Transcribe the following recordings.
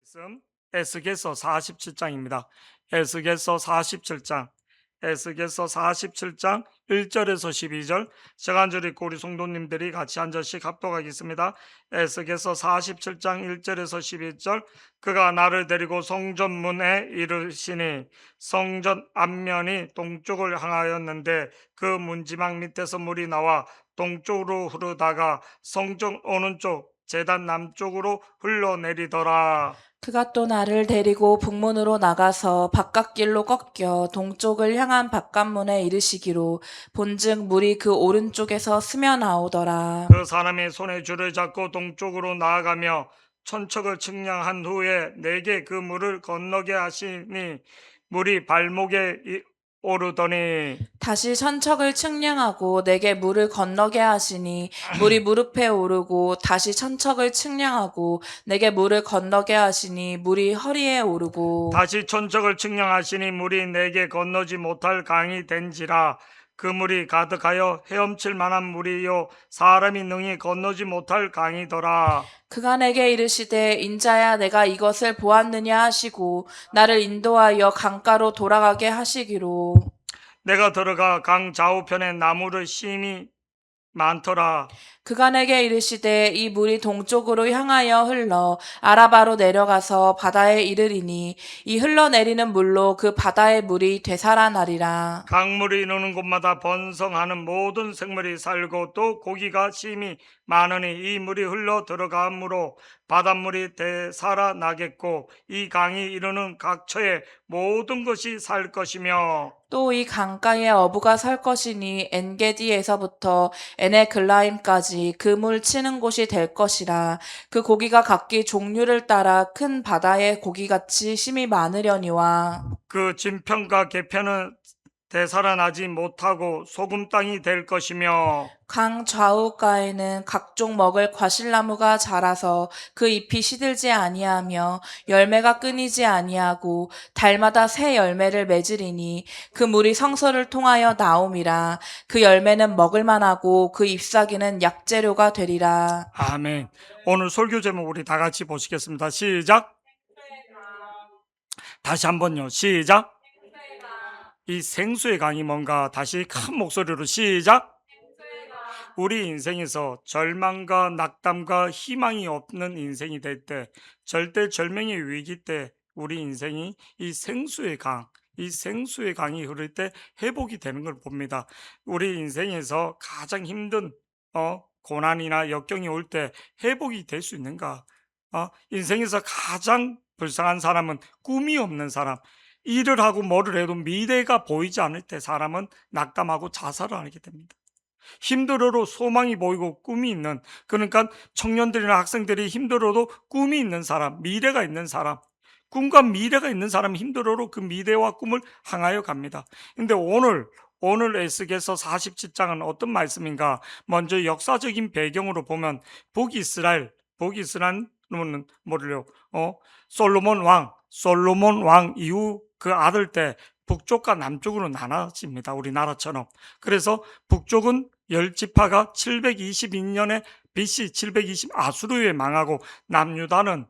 말씀 에스겔서 47장입니다. 에스겔서 47장 1절에서 12절 제가 한 절 읽고 우리 성도님들이 같이 한 절씩 합독하겠습니다. 에스겔서 47장 1절에서 12절 그가 나를 데리고 성전 문에 이르시니 성전 앞면이 동쪽을 향하였는데 그 문지방 밑에서 물이 나와 동쪽으로 흐르다가 성전 오른쪽 제단 남쪽으로 흘러내리더라. 그가 또 나를 데리고 북문으로 나가서 바깥길로 꺾여 동쪽을 향한 바깥문에 이르시기로 본즉 물이 그 오른쪽에서 스며 나오더라. 그 사람이 손에 줄을 잡고 동쪽으로 나아가며 천척을 측량한 후에 내게 그 물을 건너게 하시니 물이 발목에 오르더니 다시 천척을 측량하고 내게 물을 건너게 하시니 물이 무릎에 오르고 다시 천척을 측량하고 내게 물을 건너게 하시니 물이 허리에 오르고 다시 천척을 측량하시니 물이 내게 건너지 못할 강이 된지라. 그 물이 가득하여 헤엄칠 만한 물이요 사람이 능히 건너지 못할 강이더라. 그가 내게 이르시되 인자야 내가 이것을 보았느냐 하시고 나를 인도하여 강가로 돌아가게 하시기로 내가 들어가 강 좌우편에 나무를 심히 많더라. 그가 내게 이르시되 이 물이 동쪽으로 향하여 흘러 아라바로 내려가서 바다에 이르리니 이 흘러내리는 물로 그 바다의 물이 되살아나리라. 강물이 이르는 곳마다 번성하는 모든 생물이 살고 또 고기가 심히 많으니 이 물이 흘러 들어가므로 바닷물이 되살아나겠고 이 강이 이르는 각처에 모든 것이 살 것이며 또 이 강가에 어부가 살 것이니 엔게디에서부터 에네글라임까지 그 물 치는 곳이 될 것이라. 그 고기가 각기 종류를 따라 큰 바다의 고기같이 심이 많으려니와 그 진편과 개편은 되살아나지 못하고 소금 땅이 될 것이며 강 좌우가에는 각종 먹을 과실나무가 자라서 그 잎이 시들지 아니하며 열매가 끊이지 아니하고 달마다 새 열매를 맺으리니 그 물이 성소를 통하여 나옴이라. 그 열매는 먹을 만하고 그 잎사귀는 약재료가 되리라. 아멘. 오늘 설교 제목 우리 다 같이 보시겠습니다. 시작. 다시 한번요. 시작. 이 생수의 강이 뭔가 다시 큰 목소리로 시작. 우리 인생에서 절망과 낙담과 희망이 없는 인생이 될 때, 절대절명의 위기 때 우리 인생이 이 생수의 강, 이 생수의 강이 흐를 때 회복이 되는 걸 봅니다. 우리 인생에서 가장 힘든 고난이나 역경이 올 때 회복이 될 수 있는가? 인생에서 가장 불쌍한 사람은 꿈이 없는 사람. 일을 하고 뭐를 해도 미래가 보이지 않을 때 사람은 낙담하고 자살을 하게 됩니다. 힘들어도 소망이 보이고 꿈이 있는, 그러니까 청년들이나 학생들이 힘들어도 꿈이 있는 사람, 미래가 있는 사람, 꿈과 미래가 있는 사람이 힘들어도 그 미래와 꿈을 향하여 갑니다. 근데 오늘 에스겔서 47장은 어떤 말씀인가? 먼저 역사적인 배경으로 보면 북이스라엘은 뭐를요? 솔로몬 왕 이후 그 아들 때 북쪽과 남쪽으로 나눠집니다. 우리나라처럼. 그래서 북쪽은 열 지파가 722년에 BC 720 아수르에 망하고 남유다는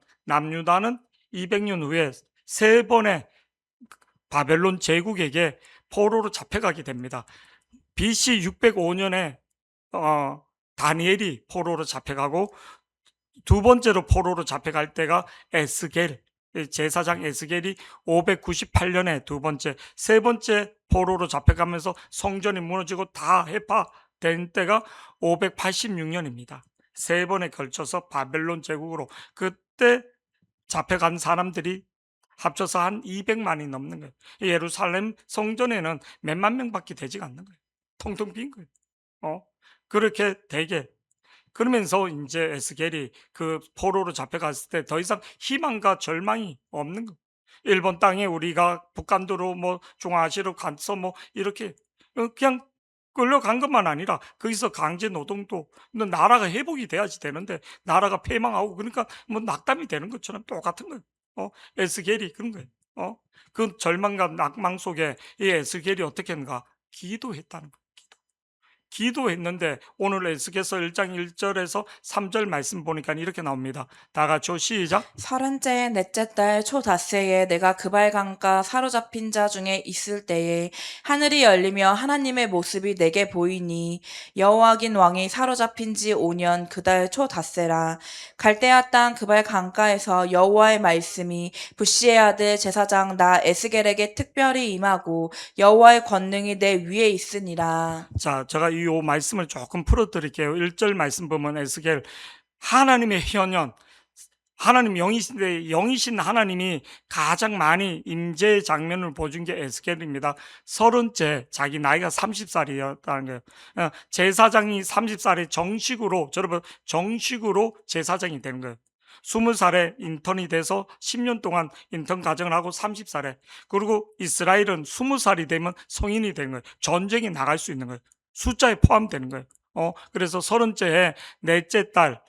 200년 후에 세 번의 바벨론 제국에게 포로로 잡혀가게 됩니다. BC 605년에 다니엘이 포로로 잡혀가고 두 번째로 포로로 잡혀갈 때가 에스겔 제사장 에스겔이 598년에 두 번째, 세 번째 포로로 잡혀가면서 성전이 무너지고 다 해파된 때가 586년입니다. 세 번에 걸쳐서 바벨론 제국으로 그때 잡혀간 사람들이 합쳐서 한 200만이 넘는 거예요. 예루살렘 성전에는 몇만 명밖에 되지 않는 거예요. 텅텅 빈 거예요. 그렇게 되게 그러면서 이제 에스겔이 그 포로로 잡혀갔을 때 더 이상 희망과 절망이 없는 거. 일본 땅에 우리가 북한도로 뭐 중앙아시아로 가서 뭐 이렇게 그냥 끌려간 것만 아니라 거기서 강제 노동도 나라가 회복이 돼야지 되는데 나라가 패망하고 그러니까 뭐 낙담이 되는 것처럼 똑같은 거예요. 에스겔이 그런 거예요. 그 절망과 낙망 속에 이 에스겔이 어떻게 했는가? 기도했다는 거예요. 기도. 기도했는데 오늘 에스겔서 1장 1절에서 3절 말씀 보니까 이렇게 나옵니다. 다 같이 시작. 30째 넷째 달 초닷새에 내가 그발 강가 사로잡힌 자 중에 있을 때에 하늘이 열리며 하나님의 모습이 내게 보이니 여호와긴 왕이 사로잡힌 지 5년 그 달 초닷새라. 갈대아 땅 그발 강가에서 여호와의 말씀이 부시의 아들 제사장 나 에스겔에게 특별히 임하고 여호와의 권능이 내 위에 있으니라. 자, 제가 이 말씀을 조금 풀어드릴게요. 1절 말씀 보면 에스겔 하나님의 현현, 하나님 영이신데 영이신 하나님이 가장 많이 임재 장면을 보여준 게 에스겔입니다. 30째 자기 나이가 30살이었다는 거예요. 제사장이 30살에 정식으로 여러분 정식으로 제사장이 되는 거예요. 20살에 인턴이 돼서 10년 동안 인턴 과정을 하고 30살에 그리고 이스라엘은 20살이 되면 성인이 되는 거예요. 전쟁에 나갈 수 있는 거예요. 숫자에 포함되는 거예요. 그래서 30째에 넷째 달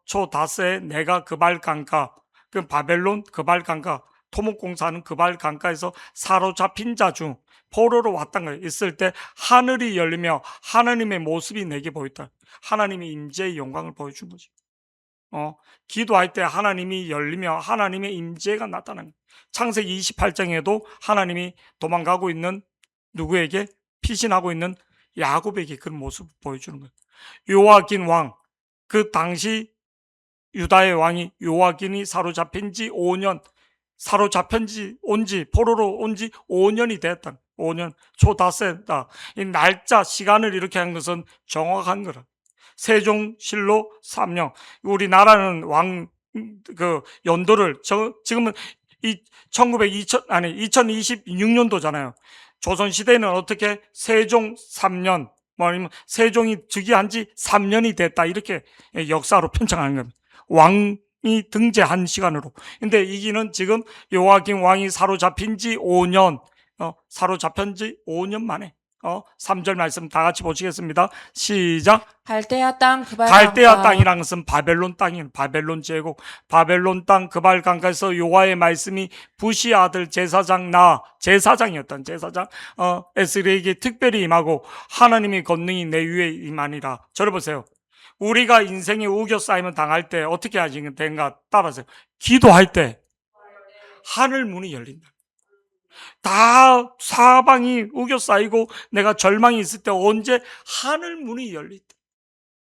초다스에 내가 그발 강가, 그 바벨론 그발 강가, 토목공사는 그발 강가에서 사로잡힌 자 중 포로로 왔던 거예요. 있을 때 하늘이 열리며 하나님의 모습이 내게 보였다. 하나님의 임재의 영광을 보여준 거지. 기도할 때 하나님이 열리며 하나님의 임재가 나타나는 거예요. 창세기 28장에도 하나님이 도망가고 있는 누구에게 피신하고 있는 야곱에게 그런 모습을 보여주는 거예요. 요아긴 왕, 그 당시 유다의 왕이 요아긴이 사로잡힌 지 5년, 포로로 온 지 5년이 됐다. 5년, 초다세다. 이 날짜, 시간을 이렇게 한 것은 정확한 거라. 세종실로 3년. 우리나라는 연도를, 지금은 2026년도잖아요. 조선시대에는 어떻게 세종 3년, 아니면 세종이 즉위한 지 3년이 됐다. 이렇게 역사로 편찬하는 겁니다. 왕이 등재한 시간으로. 근데 이기는 지금 요아긴 왕이 사로잡힌 지 5년, 만에. 3절 말씀 다 같이 보시겠습니다. 시작. 갈대아 땅 그발 갈대아 강가 땅이라는 것은 바벨론 땅이에요. 바벨론 제국. 바벨론 땅 그발 강가에서 여호와의 말씀이 부시 아들 제사장 제사장이었던 제사장 에스겔에게 특별히 임하고 하나님의 권능이 내 위에 임하니라. 저를 보세요. 우리가 인생에 우겨싸임을 당할 때 어떻게 하시는 된가 따라서 기도할 때 하늘 문이 열린다. 다 사방이 우겨싸이고 내가 절망이 있을 때 언제 하늘 문이 열릴 때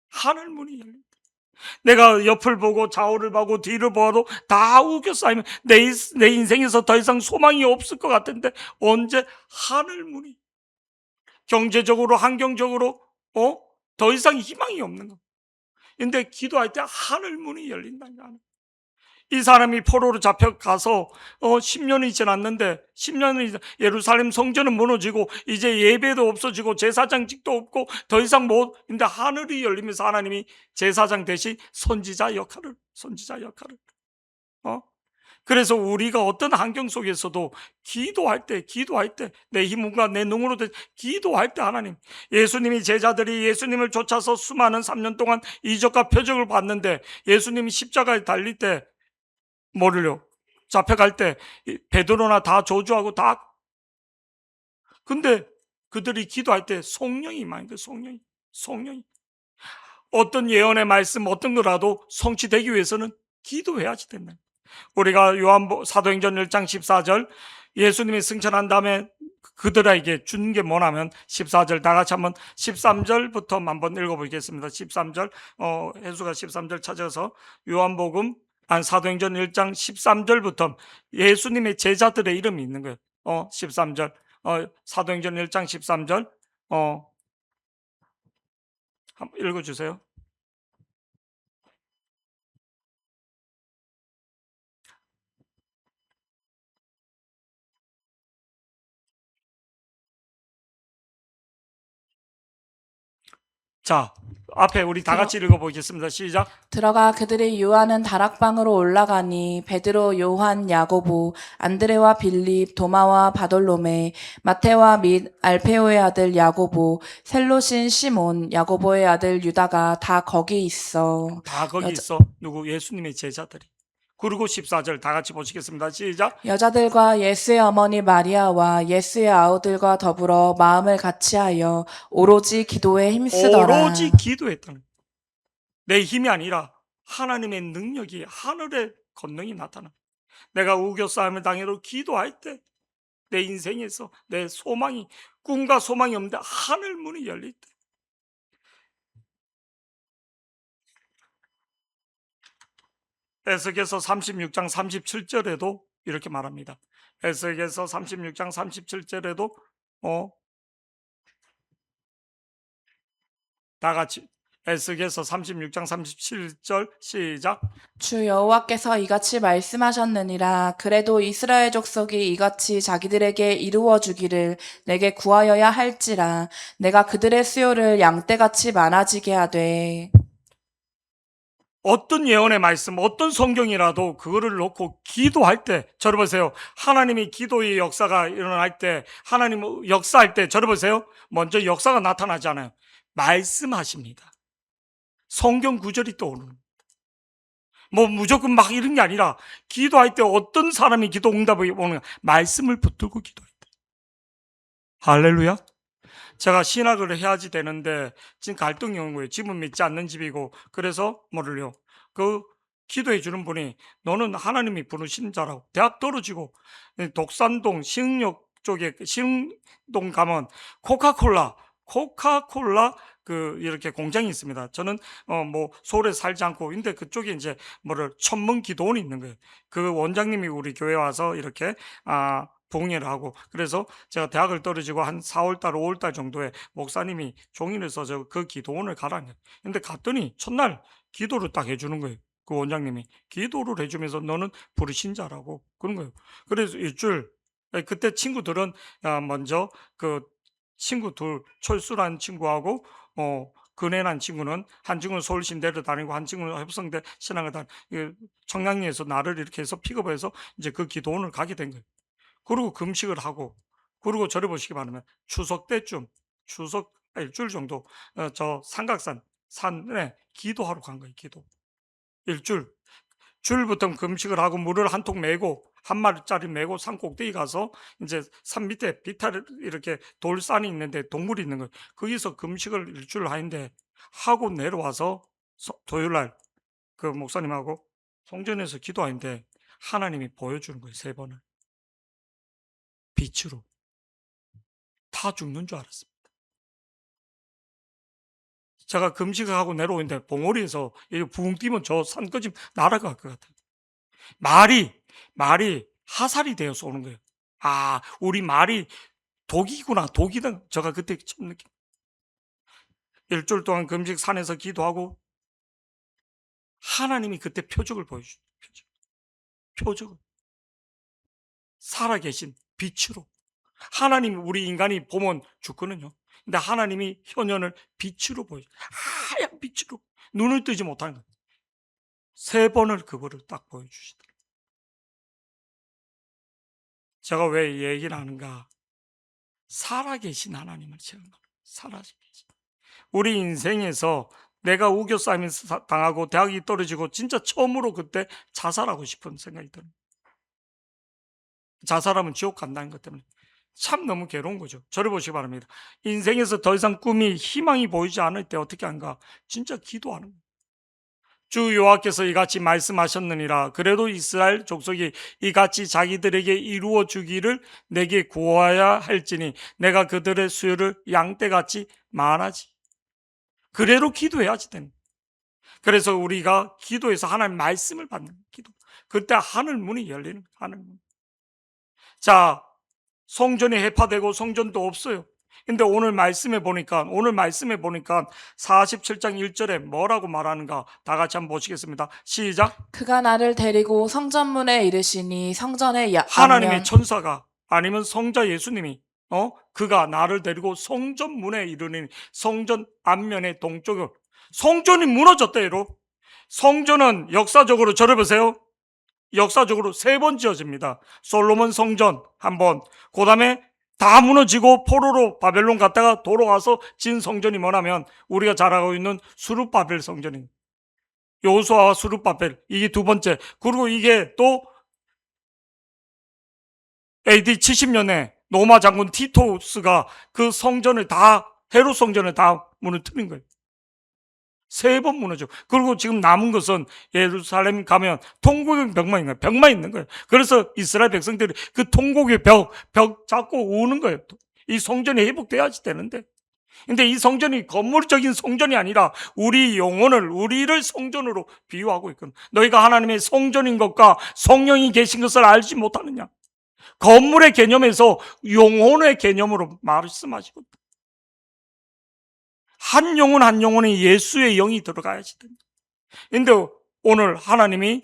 하늘 문이 열린다. 내가 옆을 보고 좌우를 보고 뒤를 보아도 다 우겨싸이면 내 인생에서 더 이상 소망이 없을 것 같은데 언제 하늘 문이 경제적으로 환경적으로 더 이상 희망이 없는 거. 근데 기도할 때 하늘 문이 열린다는 거. 이 사람이 포로로 잡혀가서 10년이 지났는데 10년이 예루살렘 성전은 무너지고 이제 예배도 없어지고 제사장직도 없고 더 이상 근데 하늘이 열리면서 하나님이 제사장 대신 선지자 역할을 그래서 우리가 어떤 환경 속에서도 기도할 때 내 힘과 내 능으로 기도할 때 하나님, 예수님이 제자들이 예수님을 쫓아서 수많은 3년 동안 이적과 표적을 봤는데 예수님이 십자가에 달릴 때 뭐를요? 잡혀갈 때 베드로나 다 저주하고 근데 그들이 기도할 때 성령이 임하는 거예요. 성령이 어떤 예언의 말씀 어떤 거라도 성취되기 위해서는 기도해야지 된다. 우리가 사도행전 1장 14절 예수님이 승천한 다음에 그들에게 준 게 뭐냐면 14절 다 같이 한번 13절부터 한번 읽어보겠습니다. 13절 혜수가 13절 찾아서 사도행전 1장 13절부터 예수님의 제자들의 이름이 있는 거예요. 13절 사도행전 1장 13절 한번 읽어주세요. 자, 앞에 우리 다 같이 읽어보겠습니다. 시작. 들어가 그들이 유하는 다락방으로 올라가니 베드로, 요한, 야고보, 안드레와 빌립, 도마와 바돌로메, 마테와 및 알페오의 아들 야고보, 셀롯인 시몬, 야고보의 아들 유다가 다 거기 있어. 다 거기 있어. 누구? 예수님의 제자들이. 그리고 14절 다 같이 보시겠습니다. 시작. 여자들과 예수의 어머니 마리아와 예수의 아우들과 더불어 마음을 같이하여 오로지 기도에 힘쓰더라. 오로지 기도했다는, 내 힘이 아니라 하나님의 능력이, 하늘의 권능이 나타나. 내가 우겨싸움을 당해도 기도할 때 내 인생에서 내 소망이, 꿈과 소망이 없는데 하늘 문이 열릴 때, 에스겔서 36장 37절에도 이렇게 말합니다. 에스겔서 36장 37절에도 다 같이 에스겔서 36장 37절 시작. 주 여호와께서 이같이 말씀하셨느니라. 그래도 이스라엘 족속이 이같이 자기들에게 이루어 주기를 내게 구하여야 할지라. 내가 그들의 수요를 양떼같이 많아지게 하되. 어떤 예언의 말씀, 어떤 성경이라도 그거를 놓고 기도할 때, 저를 보세요. 하나님이 기도의 역사가 일어날 때, 하나님 역사할 때, 저를 보세요. 먼저 역사가 나타나잖아요. 말씀하십니다. 성경 구절이 떠오르는, 뭐 무조건 막 이런 게 아니라, 기도할 때 어떤 사람이 기도 응답이 오는가? 말씀을 붙들고 기도할 때. 할렐루야. 제가 신학을 해야지 되는데 지금 갈등이 오는 거예요. 집은 믿지 않는 집이고, 그래서 뭐를요, 그 기도해 주는 분이 너는 하나님이 부르신 자라고, 대학 떨어지고 독산동 시흥역 쪽에, 시흥동 가면 코카콜라 그 이렇게 공장이 있습니다. 저는 뭐 서울에 살지 않고, 근데 그쪽에 이제 뭐를 천문 기도원이 있는 거예요. 그 원장님이 우리 교회 와서 이렇게 봉예를 하고, 그래서 제가 대학을 떨어지고 한 4월달 5월달 정도에 목사님이 종이를 써서 그 기도원을 가라는. 근데 갔더니 첫날 기도를 딱 해주는 거예요. 그 원장님이 기도를 해주면서 너는 부르신 자라고 그런 거예요. 그래서 일주일, 그때 친구들은 먼저 그 친구 둘, 철수라는 친구하고 근혜란 친구는, 한 친구는 서울신대를 다니고 한 친구는 협성대 신학을 다니고, 청량리에서 나를 이렇게 해서 픽업해서 이제 그 기도원을 가게 된 거예요. 그리고 금식을 하고, 그리고 저를 보시기 바라면 추석 때쯤, 추석 일주일 정도 저 삼각산 산에 기도하러 간 거예요. 기도 일주일, 주일부터 금식을 하고 물을 한 통 메고, 한 마리짜리 메고 산 꼭대기 가서, 이제 산 밑에 비탈 이렇게 돌산이 있는데 동굴이 있는 거예요. 거기서 금식을 일주일 하는데, 하고 내려와서 토요일날 그 목사님하고 성전에서 기도하는데 하나님이 보여주는 거예요. 3번을 빛으로. 다 죽는 줄 알았습니다. 제가 금식을 하고 내려오는데 봉오리에서 붕 뛰면 저 산거집 날아갈 것 같아요. 말이 하살이 되어서 오는 거예요. 우리 말이 독이구나, 독이다. 제가 그때 처음 느낀. 일주일 동안 금식 산에서 기도하고, 하나님이 그때 표적을 보여주죠. 표적을. 살아계신 빛으로. 하나님, 우리 인간이 보면 죽거든요. 근데 하나님이 현현을 빛으로 보여줘. 하얀 빛으로. 눈을 뜨지 못하는 거예요. 3번을 그거를 딱 보여주시더라고요. 제가 왜 이 얘기를 하는가? 살아계신 하나님을 체험하는, 살아계신. 우리 인생에서 내가 우겨싸임 당하고 대학이 떨어지고 진짜 처음으로 그때 자살하고 싶은 생각이 들어요. 자살하면 지옥 간다는 것 때문에 참 너무 괴로운 거죠. 저를 보시기 바랍니다. 인생에서 더 이상 꿈이, 희망이 보이지 않을 때 어떻게 한가? 진짜 기도하는 거예요. 주 여호와께서 이같이 말씀하셨느니라. 그래도 이스라엘 족속이 이같이 자기들에게 이루어 주기를 내게 구하여야 할지니 내가 그들의 수요를 양떼같이 많아지. 그래도 기도해야지 되는. 그래서 우리가 기도해서 하나님 말씀을 받는 기도. 그때 하늘 문이 열리는, 하늘 문. 자, 성전이 해파되고 성전도 없어요. 근데 오늘 말씀에 보니까 47장 1절에 뭐라고 말하는가? 다 같이 한번 보시겠습니다. 시작. 그가 나를 데리고 성전문에 이르시니 성전의 하나님의 앞면 천사가, 아니면 성자 예수님이 그가 나를 데리고 성전 문에 이르니, 성전 앞면의 동쪽으로. 성전이 무너졌대요. 성전은 역사적으로, 저를 보세요. 역사적으로 3번 지어집니다. 솔로몬 성전 한 번, 그 다음에 다 무너지고 포로로 바벨론 갔다가 돌아와서 진 성전이 뭐냐면 우리가 잘 알고 있는 수르바벨 성전입니다. 여호수아와 스룹바벨, 이게 두 번째. 그리고 이게 또 AD 70년에 로마 장군 티토스가 그 성전을 다, 헤롯 성전을 다 무너뜨린 거예요. 3번 무너져. 그리고 지금 남은 것은 예루살렘 가면 통곡의 벽만 있는 거예요. 벽만 있는 거예요. 그래서 이스라엘 백성들이 그 통곡의 벽 잡고 우는 거예요. 이 성전이 회복돼야지 되는데. 근데 이 성전이 건물적인 성전이 아니라 우리 영혼을, 우리를 성전으로 비유하고 있거든. 너희가 하나님의 성전인 것과 성령이 계신 것을 알지 못하느냐. 건물의 개념에서 영혼의 개념으로 말씀하시거든. 한 영혼 한 영혼에 예수의 영이 들어가야지 됩니다. 근데 오늘 하나님이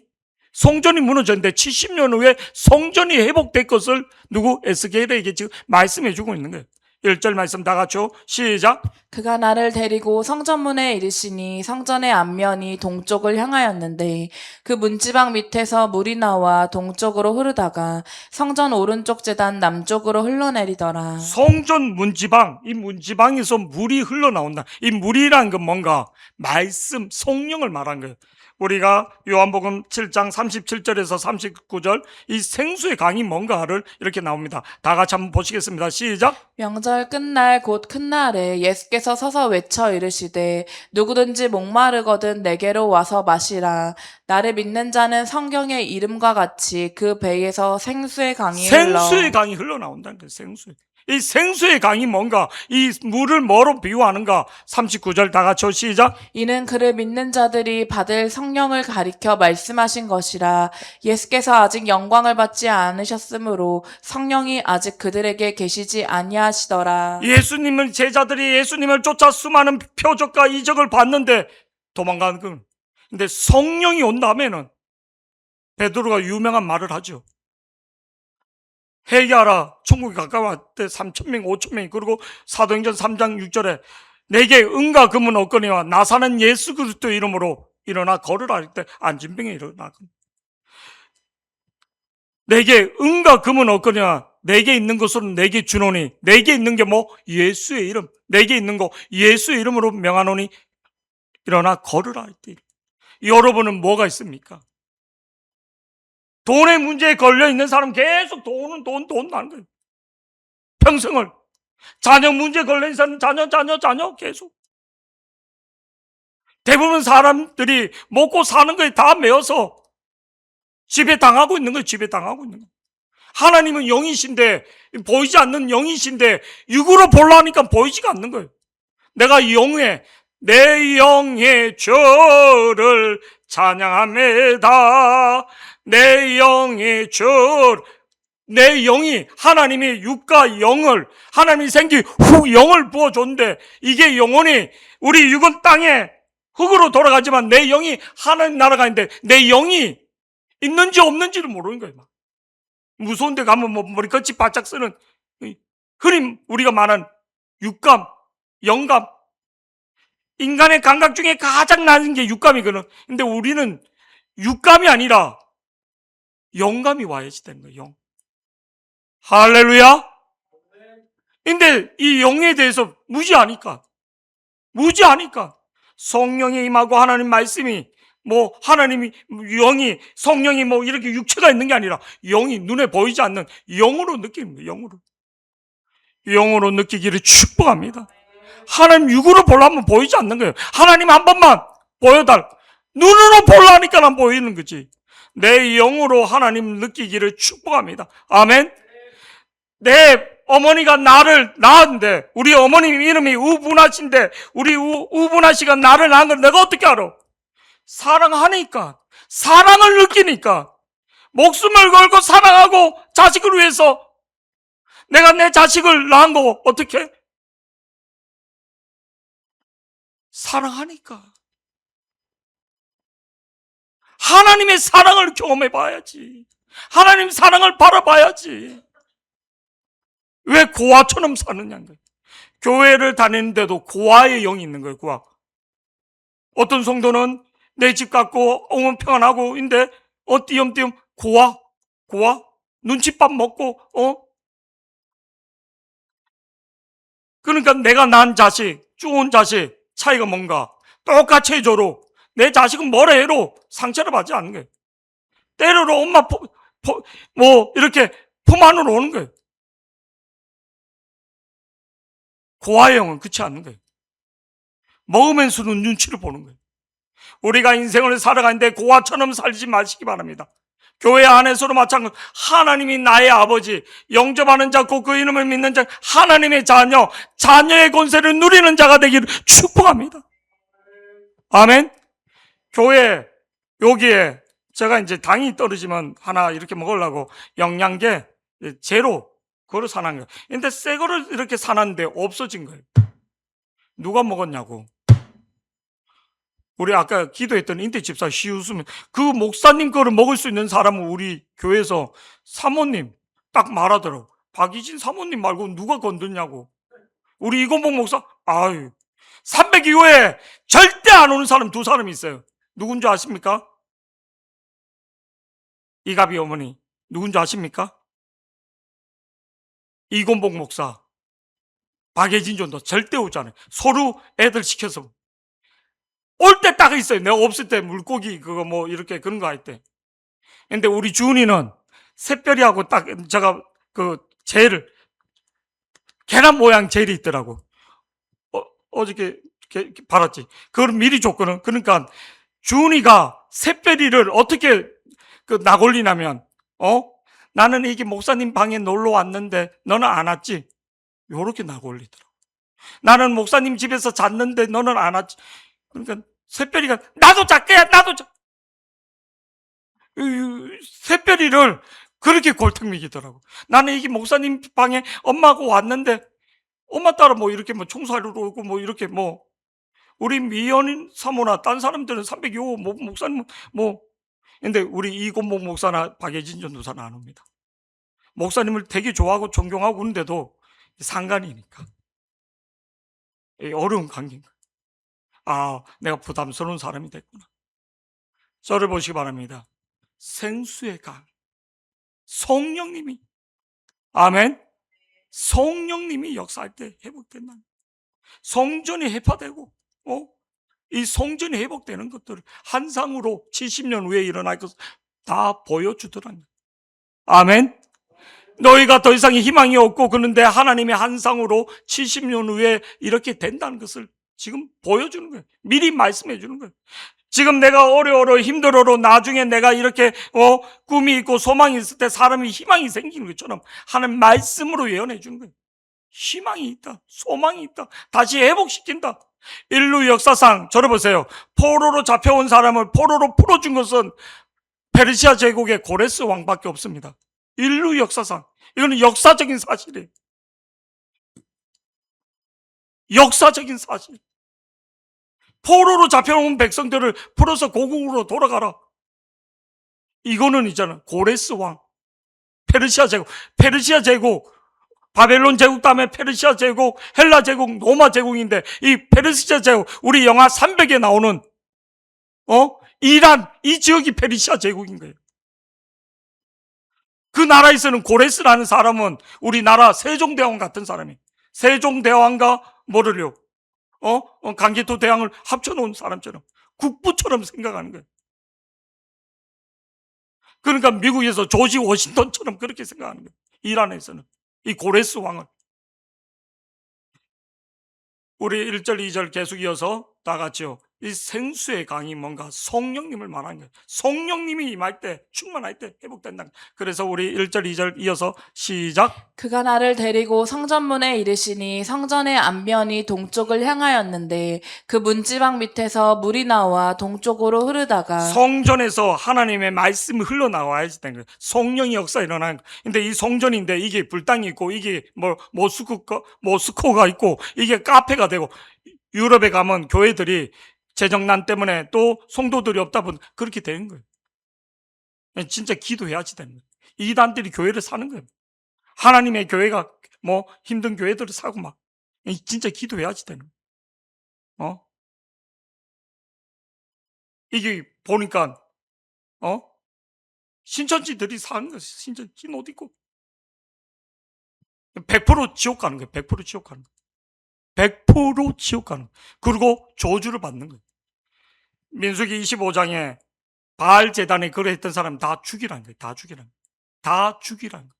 성전이 무너졌는데 70년 후에 성전이 회복될 것을 누구? 에스겔에게 지금 말씀해 주고 있는 거예요. 1절 말씀 다 같이요. 시작. 그가 나를 데리고 성전문에 이르시니 성전의 앞면이 동쪽을 향하였는데 그 문지방 밑에서 물이 나와 동쪽으로 흐르다가 성전 오른쪽 제단 남쪽으로 흘러내리더라. 성전 문지방, 이 문지방에서 물이 흘러나온다. 이 물이란 건 뭔가 말씀, 성령을 말한 거예요. 우리가 요한복음 7장 37절에서 39절 이 생수의 강이 뭔가를 이렇게 나옵니다. 다 같이 한번 보시겠습니다. 시작. 명절 끝날 곧 큰 날에 예수께서 서서 외쳐 이르시되 누구든지 목마르거든 내게로 와서 마시라. 나를 믿는 자는 성경의 이름과 같이 그 배에서 생수의 강이 흘러. 생수의 강이 흘러나온다는 거예요. 생수의. 이 생수의 강이 뭔가, 이 물을 뭐로 비유하는가? 39절 다 같이 시작. 이는 그를 믿는 자들이 받을 성령을 가리켜 말씀하신 것이라. 예수께서 아직 영광을 받지 않으셨으므로 성령이 아직 그들에게 계시지 아니하시더라. 예수님을, 제자들이 예수님을 쫓아 수많은 표적과 이적을 봤는데 도망가는 건. 근데 성령이 온 다음에는 베드로가 유명한 말을 하죠. 회개하라. 천국이 가까웠을 때 3,000명, 5,000명이. 그리고 사도행전 3장 6절에 내게 은과 금은 없거니와 나 사는 예수 그리스도 이름으로 일어나 걸으라 할 때 안진병에 일어나. 내게 은과 금은 없거니와 내게 있는 것으로 내게 주노니. 내게 있는 게 뭐? 예수의 이름. 내게 있는 거 예수의 이름으로 명하노니 일어나 걸으라 할 때. 여러분은 뭐가 있습니까? 돈의 문제에 걸려 있는 사람 계속 돈 나는 거예요. 평생을. 자녀 문제에 걸려 있는 사람 자녀 계속. 대부분 사람들이 먹고 사는 거에 다 매여서 지배당하고 있는 거예요. 지배당하고 있는 거예요. 하나님은 영이신데, 보이지 않는 영이신데 육으로 보려니까 보이지가 않는 거예요. 내가 내 영의 주를 찬양합니다. 내 영의 주, 내 영이, 하나님의 육과 영을, 하나님이 생기 후 영을 부어줬는데 이게 영혼이, 우리 육은 땅에 흙으로 돌아가지만 내 영이 하나님 나라가 있는데 내 영이 있는지 없는지를 모르는 거예요. 무서운 데 가면 뭐 머리끝이 바짝 쓰는, 흔히 우리가 말하는 육감, 영감, 인간의 감각 중에 가장 낮은 게 육감이거든. 근데 우리는 육감이 아니라 영감이 와야지 되는 거예요. 영. 할렐루야. 근데 이 영에 대해서 무지하니까 성령이 임하고 하나님 말씀이 뭐 하나님이 영이 성령이 뭐 이렇게 육체가 있는 게 아니라 영이 눈에 보이지 않는 영으로 느끼는 거예요. 영으로 느끼기를 축복합니다. 하나님 육으로 보려면 보이지 않는 거예요. 하나님 한 번만 보여달. 눈으로 보려니까 안 보이는 거지. 내 영으로 하나님 느끼기를 축복합니다. 아멘. 내 어머니가 나를 낳았는데, 우리 어머님 이름이 우분하신데, 우리 우분하시가 나를 낳은 걸 내가 어떻게 알아? 사랑하니까, 사랑을 느끼니까, 목숨을 걸고 사랑하고 자식을 위해서 내가 내 자식을 낳은 거 어떻게? 사랑하니까. 하나님의 사랑을 경험해 봐야지. 하나님 사랑을 바라봐야지. 왜 고아처럼 사느냐는 거예요. 교회를 다니는데도 고아의 영이 있는 거예요. 고아. 어떤 성도는 내 집 갖고 오면 평안하고 인데 띄엄띄엄 고아 눈칫밥 먹고 그러니까 내가 낳은 자식, 좋은 자식 차이가 뭔가? 똑같이 해줘도 내 자식은 뭐라 해도 상처를 받지 않는 거예요. 때로는 엄마 뭐 이렇게 품 안으로 오는 거예요. 고아의 영은 그렇지 않는 거예요. 먹으면서도 눈치를 보는 거예요. 우리가 인생을 살아가는데 고아처럼 살지 마시기 바랍니다. 교회 안에서도 마찬가지로 하나님이 나의 아버지, 영접하는 자, 곧 그 이름을 믿는 자, 하나님의 자녀, 자녀의 권세를 누리는 자가 되기를 축복합니다. 아멘. 교회 여기에 제가 이제 당이 떨어지면 하나 이렇게 먹으려고 영양제 제로 그거를 사는 거예요. 근데 새 거를 이렇게 사놨는데 없어진 거예요. 누가 먹었냐고. 우리 아까 기도했던 인태 집사 시웃으면 그 목사님 거를 먹을 수 있는 사람은 우리 교회에서 사모님 딱 말하더라고. 박이진 사모님 말고 누가 건드냐고. 우리 이건복 목사 아유 300 이후에 절대 안 오는 사람 두 사람이 있어요. 누군지 아십니까? 이가비 어머니 누군지 아십니까? 이건복 목사 박예진 전도 절대 오지 않아요. 서로 애들 시켜서 올 때 딱 있어요. 내가 없을 때 물고기 그거 뭐 이렇게 그런 거 할 때. 근데 우리 주은이는 새별이하고 딱 제가 그 젤을 계란 모양 젤이 있더라고. 어저께 받았지. 그걸 미리 줬거든. 그러니까 주은이가 새별이를 어떻게 그 낙올리냐면 나는 이게 목사님 방에 놀러 왔는데 너는 안 왔지? 요렇게 낙올리더라고. 나는 목사님 집에서 잤는데 너는 안 왔지? 그러니까 새별이가 나도 잘 나도 새별이를 그렇게 골탕 먹이더라고. 나는 이게 목사님 방에 엄마하고 왔는데 엄마 따라 뭐 이렇게 뭐 청소하러 오고 뭐 이렇게 뭐 우리 미연인 사모나 딴 사람들은 302호 목사님 뭐 근데 우리 이건복 목사나 박예진 전도사는 안 옵니다. 목사님을 되게 좋아하고 존경하고 그런데도 상관이니까 어려운 관계인가. 아, 내가 부담스러운 사람이 됐구나. 저를 보시기 바랍니다. 생수의 강 성령님이 아멘. 성령님이 역사할 때 회복된다. 성전이 해파되고 이 성전이 회복되는 것들을 한상으로 70년 후에 일어날 것을 다 보여주더라는 거예요. 아멘. 너희가 더 이상 희망이 없고 그런데 하나님의 한상으로 70년 후에 이렇게 된다는 것을 지금 보여주는 거예요. 미리 말씀해 주는 거예요. 지금 내가 어려워로 힘들어로 나중에 내가 이렇게 꿈이 있고 소망이 있을 때 사람이 희망이 생기는 것처럼 하는 말씀으로 예언해 주는 거예요. 희망이 있다. 소망이 있다. 다시 회복시킨다. 인류 역사상 저를 보세요. 포로로 잡혀온 사람을 포로로 풀어준 것은 페르시아 제국의 고레스 왕밖에 없습니다. 인류 역사상 이거는 역사적인 사실이에요. 역사적인 사실. 포로로 잡혀온 백성들을 풀어서 고국으로 돌아가라. 이거는 있잖아. 고레스 왕, 페르시아 제국, 바벨론 제국 다음에 페르시아 제국, 헬라 제국, 로마 제국인데 이 페르시아 제국, 우리 영화 300에 나오는 이란 이 지역이 페르시아 제국인 거예요. 그 나라에서는 고레스라는 사람은 우리나라 세종대왕 같은 사람이. 세종대왕과 뭐를요? 강제토 대왕을 합쳐놓은 사람처럼 국부처럼 생각하는 거예요. 그러니까 미국에서 조지 워싱턴처럼 그렇게 생각하는 거예요. 이란에서는 이 고레스 왕을. 우리 1절, 2절 계속 이어서 다 같이요. 이 생수의 강이 뭔가 성령님을 말하는 거예요. 성령님이 임할 때, 충만할 때 회복된다. 그래서 우리 1절, 2절 이어서 시작. 그가 나를 데리고 성전문에 이르시니 성전의 앞면이 동쪽을 향하였는데 그 문지방 밑에서 물이 나와 동쪽으로 흐르다가 성전에서 하나님의 말씀이 흘러나와야지 되는 거예요. 성령의 역사 일어나는 거예요. 근데 이 성전인데 이게 불당이 있고 이게 모스코가 있고 이게 카페가 되고 유럽에 가면 교회들이 재정난 때문에 또 성도들이 없다 보니 그렇게 되는 거예요. 진짜 기도해야지 되는 거예요. 이단들이 교회를 사는 거예요. 하나님의 교회가 힘든 교회들을 사고 막 진짜 기도해야지 되는 거예요. 이게 보니까 신천지들이 사는 거예요. 신천 찐 옷 입고 100% 지옥 가는 거예요. 100% 지옥 가는 거예요. 100% 지옥 가는 거예요. 그리고 저주를 받는 거예요. 민수기 25장에 바알 제단에 거래했던 사람 다 죽이라는 거예요. 다 죽이라는 거예요. 다 죽이라는 거예요.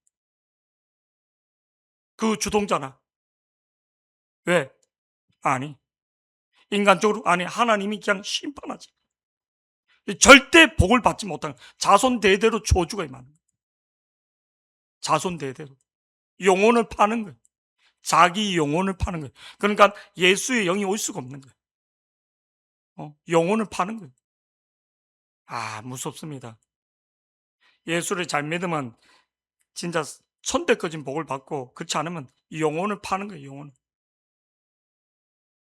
그 주동자나. 왜? 아니, 인간적으로 아니, 하나님이 그냥 심판하지. 절대 복을 받지 못하는 자손 대대로 저주가 임하는 거예요. 자손 대대로 영혼을 파는 거예요. 자기 영혼을 파는 거예요. 그러니까 예수의 영이 올 수가 없는 거예요. 영혼을 파는 거예요. 아, 무섭습니다. 예수를 잘 믿으면 진짜 천대까지 복을 받고, 그렇지 않으면 영혼을 파는 거예요.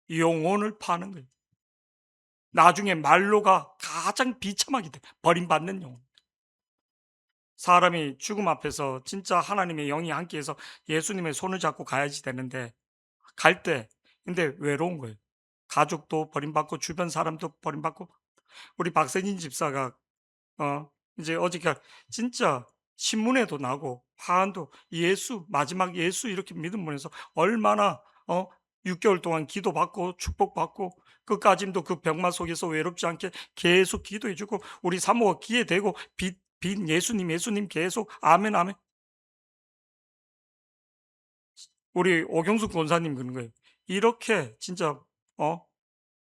영혼을 파는 거예요. 나중에 말로가 가장 비참하게 돼. 버림받는 영혼. 사람이 죽음 앞에서 진짜 하나님의 영이 함께해서 예수님의 손을 잡고 가야지 되는데, 갈 때 근데 외로운 거예요. 가족도 버림받고 주변 사람도 버림받고. 우리 박세진 집사가 이제 어저께 진짜 신문에도 나고 화환도 예수, 마지막 예수 이렇게 믿음 보내서 얼마나 6개월 동안 기도받고 축복받고, 끝까지도 그 병마 속에서 외롭지 않게 계속 기도해주고, 우리 사모가 귀에 대고 빛 예수님 계속 아멘 아멘. 우리 오경숙 권사님 그런 거예요. 이렇게 진짜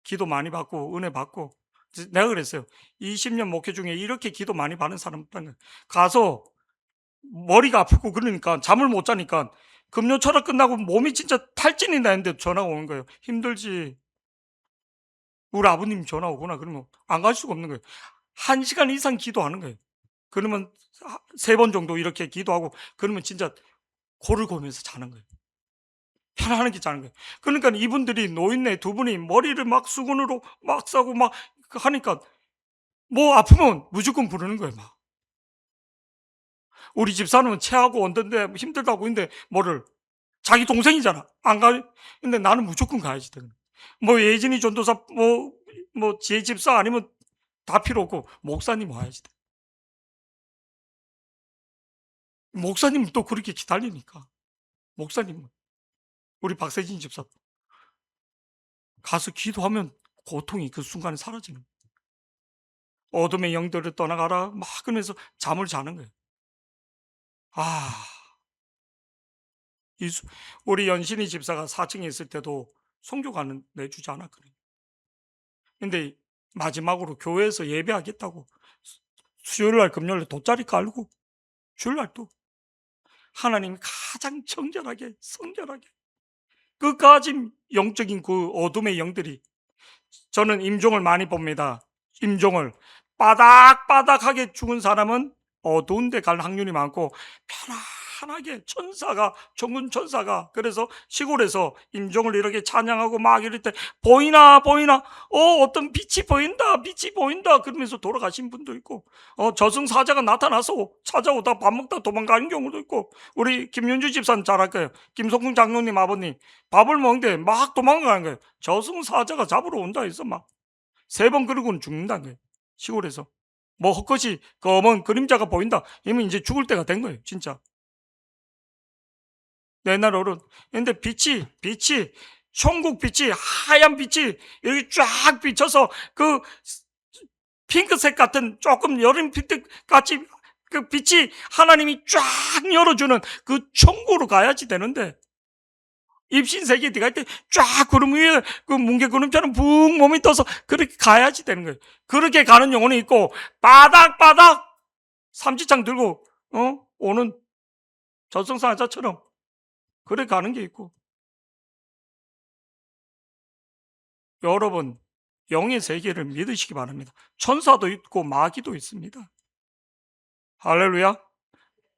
기도 많이 받고 은혜 받고, 내가 그랬어요. 20년 목회 중에 이렇게 기도 많이 받는 사람 가서 머리가 아프고 그러니까 잠을 못 자니까 금요 철학 끝나고 몸이 진짜 탈진이 나는데 전화가 오는 거예요. 힘들지. 우리 아버님 전화 오거나 그러면 안 갈 수가 없는 거예요. 1시간 이상 기도하는 거예요. 그러면 3번 정도 이렇게 기도하고, 그러면 진짜 코를 고면서 자는 거예요. 편안하게 자는 거예요. 그러니까 이분들이 노인네 두 분이 머리를 막 수건으로 막 싸고 막 하니까 뭐 아프면 무조건 부르는 거예요. 막 우리 집사람은 체하고 온던데 힘들다고 했는데 뭐를, 자기 동생이잖아. 안 가. 근데 나는 무조건 가야지. 뭐 예진이 전도사 뭐 제 집사 아니면 다 필요 없고 목사님 와야지. 목사님은 또 그렇게 기다리니까. 목사님은 우리 박세진 집사 가서 기도하면 고통이 그 순간에 사라지는 거예요. 어둠의 영들을 떠나가라 막 그러면서 잠을 자는 거예요. 아, 우리 연신이 집사가 4층에 있을 때도 성교가는 내주지 않았거든요. 근데 마지막으로 교회에서 예배하겠다고 수요일날 금요일날 돗자리 깔고 주일날도 하나님이 가장 정결하게 성결하게 끝까지 영적인 그 어둠의 영들이, 저는 임종을 많이 봅니다. 임종을 바닥바닥하게 죽은 사람은 어두운 데 갈 확률이 많고, 편안하게 천사가, 천군 천사가, 그래서 시골에서 임종을 이렇게 찬양하고 막 이럴 때 보이나 보이나, 어떤 빛이 보인다 빛이 보인다 그러면서 돌아가신 분도 있고, 저승사자가 나타나서 찾아오다 밥 먹다 도망가는 경우도 있고. 우리 김윤주 집사는 잘 알 거예요. 김성궁 장로님 아버님 밥을 먹는데 막 도망가는 거예요. 저승사자가 잡으러 온다 해서 막 3번 그러고는 죽는다는 거예요. 시골에서 뭐 헛것이 검은 그림자가 보인다 이러면 이제 죽을 때가 된 거예요. 진짜 옛날 어른. 근데 빛이 천국 빛이, 하얀 빛이 이렇게 쫙 비쳐서 그 핑크색 같은 조금 여름 빛 같이 그 빛이 하나님이 쫙 열어주는 그 천국으로 가야지 되는데, 입신세계에 들어갈 때 쫙 구름 위에 그 뭉게구름처럼 붕 몸이 떠서 그렇게 가야지 되는 거예요. 그렇게 가는 영혼이 있고, 바닥바닥 삼지창 들고 오는 저승사자처럼 그래 가는 게 있고. 여러분, 영의 세계를 믿으시기 바랍니다. 천사도 있고 마귀도 있습니다. 할렐루야.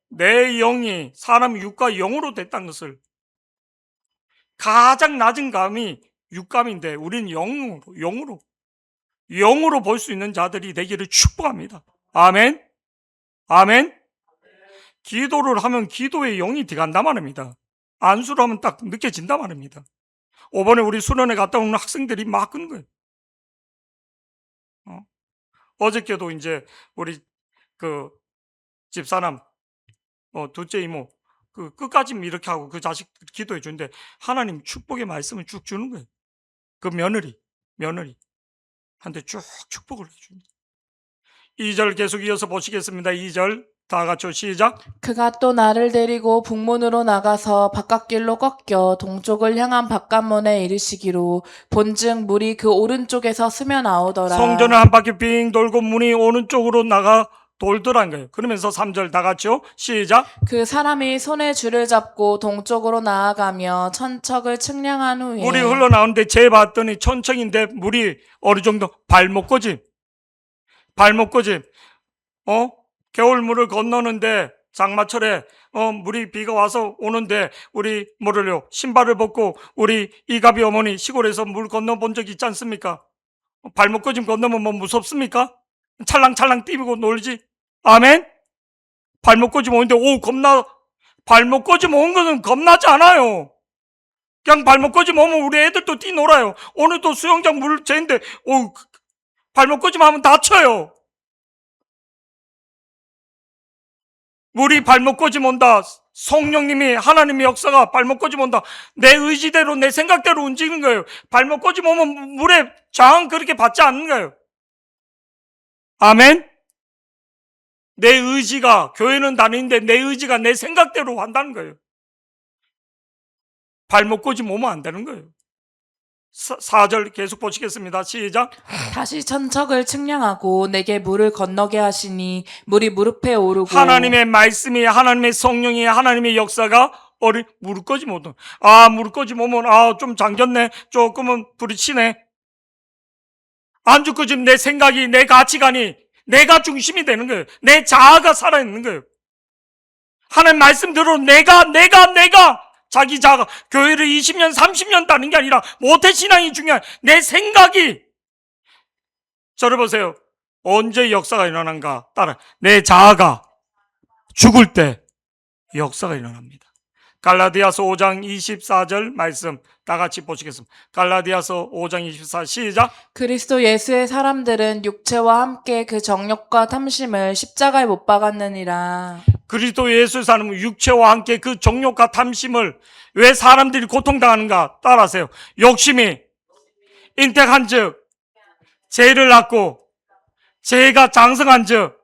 내 영이 사람 육과 영으로 됐다는 것을, 가장 낮은 감이 육감인데 우리는 영으로 볼 수 있는 자들이 되기를 축복합니다. 아멘. 아멘. 기도를 하면 기도의 영이 들어간단 말입니다. 안수를 하면 딱 느껴진단 말입니다. 5번에 우리 수련회 갔다 오는 학생들이 막 그런 거예요. 어저께도 이제 우리 그 집사람 둘째 이모 그 끝까지 이렇게 하고 그 자식 기도해 주는데 하나님 축복의 말씀을 쭉 주는 거예요. 그 며느리 한테 쭉 축복을 해줍니다. 2절 계속 이어서 보시겠습니다. 2절 다 같이 시작. 그가 또 나를 데리고 북문으로 나가서 바깥길로 꺾여 동쪽을 향한 바깥문에 이르시기로 본즉 물이 그 오른쪽에서 스며 나오더라. 성전을 한 바퀴 빙 돌고 문이 오른쪽으로 나가 돌더란 거예요. 그러면서 3절 다 같이요. 시작. 그 사람이 손에 줄을 잡고 동쪽으로 나아가며 천척을 측량한 후에 물이 흘러나오는데 재봤더니 천척인데 물이 어느 정도 발목까지 겨울물을 건너는데 장마철에 물이 비가 와서 오는데 우리 뭐를요 신발을 벗고 우리 이가비 어머니 시골에서 물 건너본 적 있지 않습니까? 발목까지 건너면 뭐 무섭습니까? 찰랑찰랑 뛰고 놀지. 아멘. 발목까지 오는데 발목까지 온 거는 겁나지 않아요. 그냥 발목까지 오면 우리 애들도 뛰놀아요. 오늘 또 수영장 물 쟤인데 발목까지 하면 다쳐요. 물이 발목까지 온다. 성령님이 하나님의 역사가 발목까지 온다. 내 의지대로 내 생각대로 움직이는 거예요. 발목까지 오면 물에 저항 그렇게 받지 않는 거예요. 아멘. 내 의지가 교회는 다니는데 내 의지가 내 생각대로 한다는 거예요. 발목까지 오면 안 되는 거예요. 4절 계속 보시겠습니다. 시작. 다시 천척을 측량하고 내게 물을 건너게 하시니 물이 무릎에 오르고 하나님의 말씀이 하나님의 성령이 하나님의 역사가 무릎까지 오면 무릎까지 오면 좀 잠겼네. 조금은 부딪히네. 안 죽고 지금 내 생각이 내 가치관이 내가 중심이 되는 거예요. 내 자아가 살아있는 거예요. 하나님 말씀대로 내가 자기 자아가 교회를 20년 30년 다닌 게 아니라 모태신앙이 중요한 내 생각이. 저를 보세요. 언제 역사가 일어난가 따라 내 자아가 죽을 때 역사가 일어납니다. 갈라디아서 5장 24절 말씀 다 같이 보시겠습니다. 갈라디아서 5장 24 시작. 그리스도 예수의 사람들은 육체와 함께 그 정욕과 탐심을 십자가에 못 박았느니라. 그리스도 예수 사람은 육체와 함께 그 정욕과 탐심을 왜 사람들이 고통당하는가 따라하세요. 욕심이 인택한 즉 죄를 낳고 죄가 장성한 즉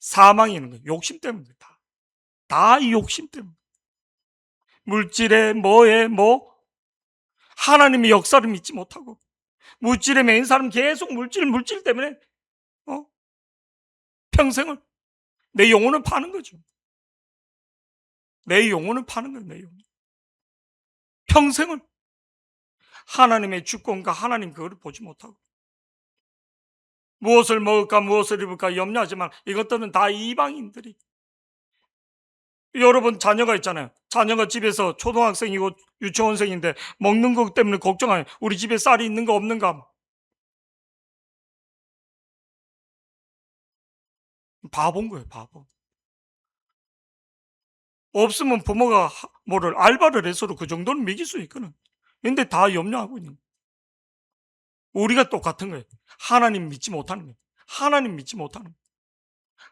사망이 있는 거예요. 욕심 때문에 다 이 욕심 때문에. 물질에 하나님의 역사를 믿지 못하고 물질에 매인 사람 계속 물질 때문에 평생을 내 영혼을 파는 거죠. 내 영혼을 파는 거예요. 내 영혼. 평생을 하나님의 주권과 하나님 그거를 보지 못하고 무엇을 먹을까 무엇을 입을까 염려하지만 이것들은 다 이방인들이. 여러분 자녀가 있잖아요. 자녀가 집에서 초등학생이고 유치원생인데 먹는 것 때문에 걱정하요. 우리 집에 쌀이 있는가 없는가. 바보인 거예요. 바보. 없으면 부모가 알바를 해서도 그 정도는 먹일 수 있거든. 근데 다 염려하고 있는 거예요. 우리가 똑같은 거예요. 하나님 믿지 못하는 거예요. 하나님 믿지 못하는 거예요.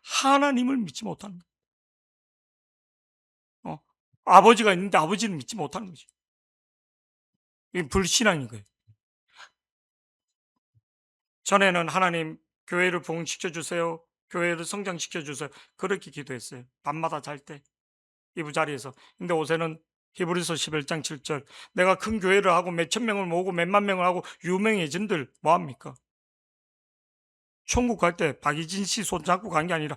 하나님을 믿지 못하는 거예요. 아버지가 있는데 아버지를 믿지 못하는 거죠. 이게 불신앙인 거예요. 전에는 하나님 교회를 부흥시켜주세요. 교회를 성장시켜주세요. 그렇게 기도했어요. 밤마다 잘 때 이부자리에서. 근데 요새는 히브리서 11장 7절 내가 큰 교회를 하고 몇천 명을 모으고 몇만 명을 하고 유명해진들 뭐합니까? 천국 갈 때 박이진 씨 손잡고 간 게 아니라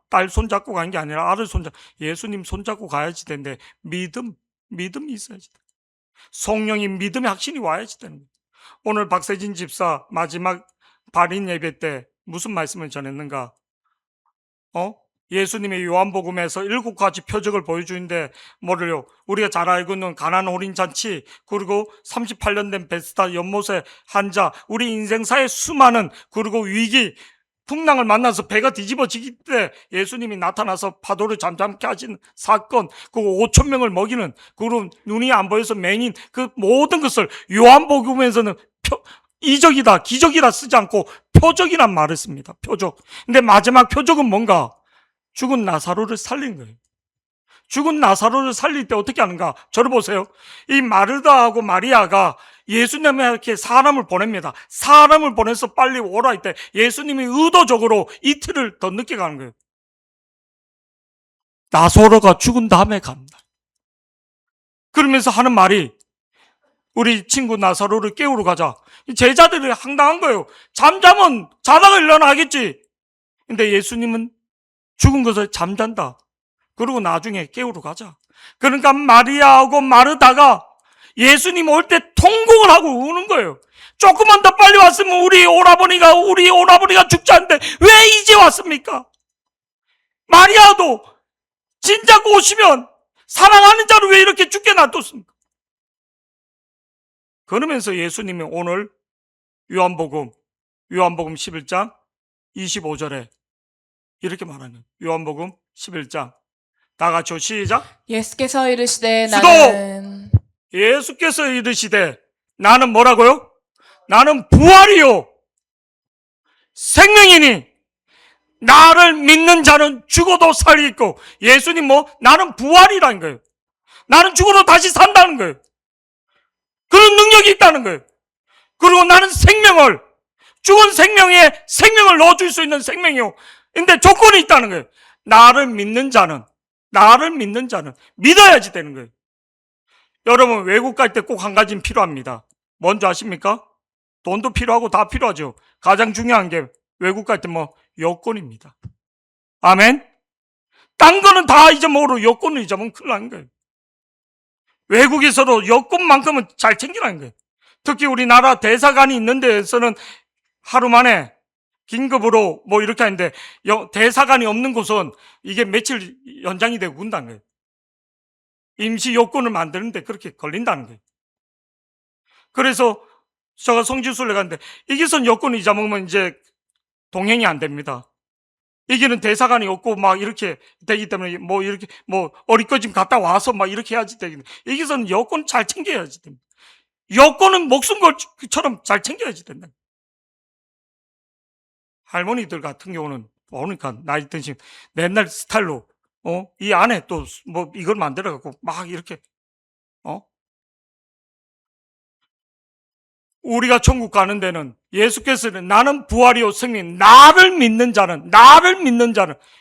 딸 손잡고 간 게 아니라 아들 손잡고 예수님 손잡고 가야지 되는데 믿음이 있어야지 돼. 성령이 믿음의 확신이 와야지 되는 거예요. 오늘 박세진 집사 마지막 발인 예배 때 무슨 말씀을 전했는가? 예수님의 요한복음에서 7가지 표적을 보여주는데 뭐를요? 우리가 잘 알고 있는 가나안 혼인잔치 그리고 38년 된 베스다 연못의 환자 우리 인생사의 수많은 그리고 위기 풍랑을 만나서 배가 뒤집어지기 때 예수님이 나타나서 파도를 잠잠케 하신 사건 그리고 5천 명을 먹이는 그리고 눈이 안 보여서 맹인 그 모든 것을 요한복음에서는 이적이다 기적이다 쓰지 않고 표적이란 말을 씁니다. 표적. 근데 마지막 표적은 뭔가? 죽은 나사로를 살린 거예요. 죽은 나사로를 살릴 때 어떻게 하는가? 저를 보세요. 이 마르다하고 마리아가 예수님에게 사람을 보냅니다. 사람을 보내서 빨리 오라 할 때 예수님이 의도적으로 이틀을 더 늦게 가는 거예요. 나사로가 죽은 다음에 갑니다. 그러면서 하는 말이 우리 친구 나사로를 깨우러 가자. 제자들이 황당한 거예요. 잠자면 자다가 일어나겠지. 근데 예수님은 죽은 것을 잠잔다. 그리고 나중에 깨우러 가자. 그러니까 마리아하고 마르다가 예수님 올 때 통곡을 하고 우는 거예요. 조금만 더 빨리 왔으면 우리 오라버니가 죽지 않는데 왜 이제 왔습니까? 마리아도 진작 오시면 사랑하는 자를 왜 이렇게 죽게 놔뒀습니까? 그러면서 예수님이 오늘 요한복음 11장 25절에 이렇게 말하는 요한복음 11장 다 같이 시작. 예수께서 이르시되 수도! 나는 예수께서 이르시되 나는 뭐라고요? 나는 부활이요 생명이니 나를 믿는 자는 죽어도 살리고. 예수님 나는 부활이라는 거예요. 나는 죽어도 다시 산다는 거예요. 그런 능력이 있다는 거예요. 그리고 나는 죽은 생명에 생명을 넣어줄 수 있는 생명이요. 근데 조건이 있다는 거예요. 나를 믿는 자는 믿어야지 되는 거예요. 여러분, 외국 갈 때 꼭 한 가지는 필요합니다. 뭔지 아십니까? 돈도 필요하고 다 필요하죠. 가장 중요한 게 외국 갈 때 여권입니다. 아멘? 딴 거는 다 잊어먹으러 여권을 잊어먹으면 큰일 나는 거예요. 외국에서도 여권만큼은 잘 챙기라는 거예요. 특히 우리나라 대사관이 있는 데에서는 하루 만에 긴급으로 이렇게 하는데 대사관이 없는 곳은 이게 며칠 연장이 되고 군다는 거예요. 임시 여권을 만드는데 그렇게 걸린다는 거예요. 그래서 제가 성지순례 갔는데 이 길선 여권을 잊어먹으면 이제 동행이 안 됩니다. 이 길은 대사관이 없고 이렇게 되기 때문에 이렇게 어리꺼짐 갔다 와서 이렇게 해야지 되겠네. 이 길선 여권 잘 챙겨야지 됩니다. 여권은 목숨 걸처럼 잘 챙겨야지 된다. 할머니들 같은 경우는 보니까 나이 드신 옛날 스타일로 이 안에 또 이걸 만들어 갖고 이렇게 우리가 천국 가는 데는 예수께서는 나는 부활이요 생명, 나를 믿는 자는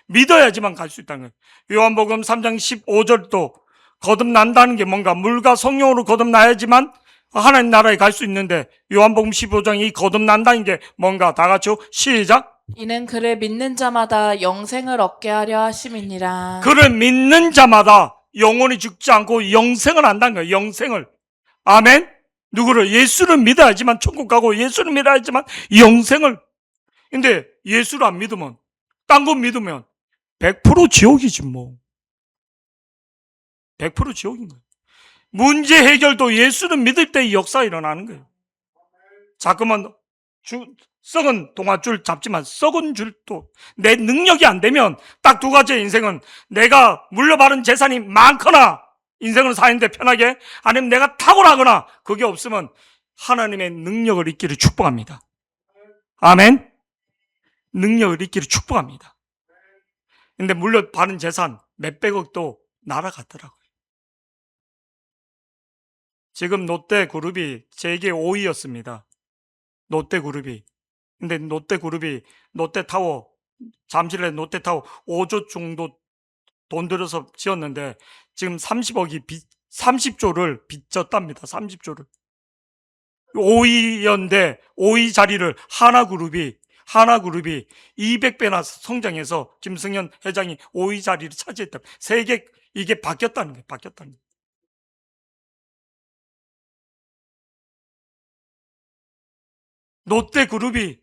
믿어야지만 갈 수 있다는 거예요. 요한복음 3장 15절도 거듭난다는 게 뭔가 물과 성령으로 거듭나야지만 하나님 나라에 갈 수 있는데 요한복음 15장 이 거듭난다는 게 뭔가 다 같이요. 시작. 이는 그를 믿는 자마다 영생을 얻게 하려 하심이니라. 그를 믿는 자마다 영원히 죽지 않고 영생을 한다는 거예요. 영생을. 아멘. 누구를? 예수를 믿어야지만 천국 가고 예수를 믿어야지만 영생을. 근데 예수를 안 믿으면, 딴 거 믿으면 100% 지옥이지 100% 지옥인 거예요. 문제 해결도 예수를 믿을 때 이 역사가 일어나는 거예요. 자꾸만 썩은 동아줄 잡지만 썩은 줄도 내 능력이 안 되면 딱 두 가지의 인생은 내가 물려받은 재산이 많거나 인생을 사는데 편하게, 아니면 내가 탁월하거나, 그게 없으면 하나님의 능력을 잊기를 축복합니다. 아멘. 능력을 잊기를 축복합니다. 근데 물려받은 재산 몇백억도 날아갔더라고요. 지금 롯데그룹이 세계 5위였습니다. 롯데그룹이. 근데 롯데타워, 잠실에 롯데타워 5조 정도 돈 들여서 지었는데 지금 30조를 빚졌답니다. 30조를. 5위였는데 5위 자리를 하나그룹이 200배나 성장해서 김승현 회장이 5위 자리를 차지했다. 세계 이게 바뀌었다는 거예요. 롯데그룹이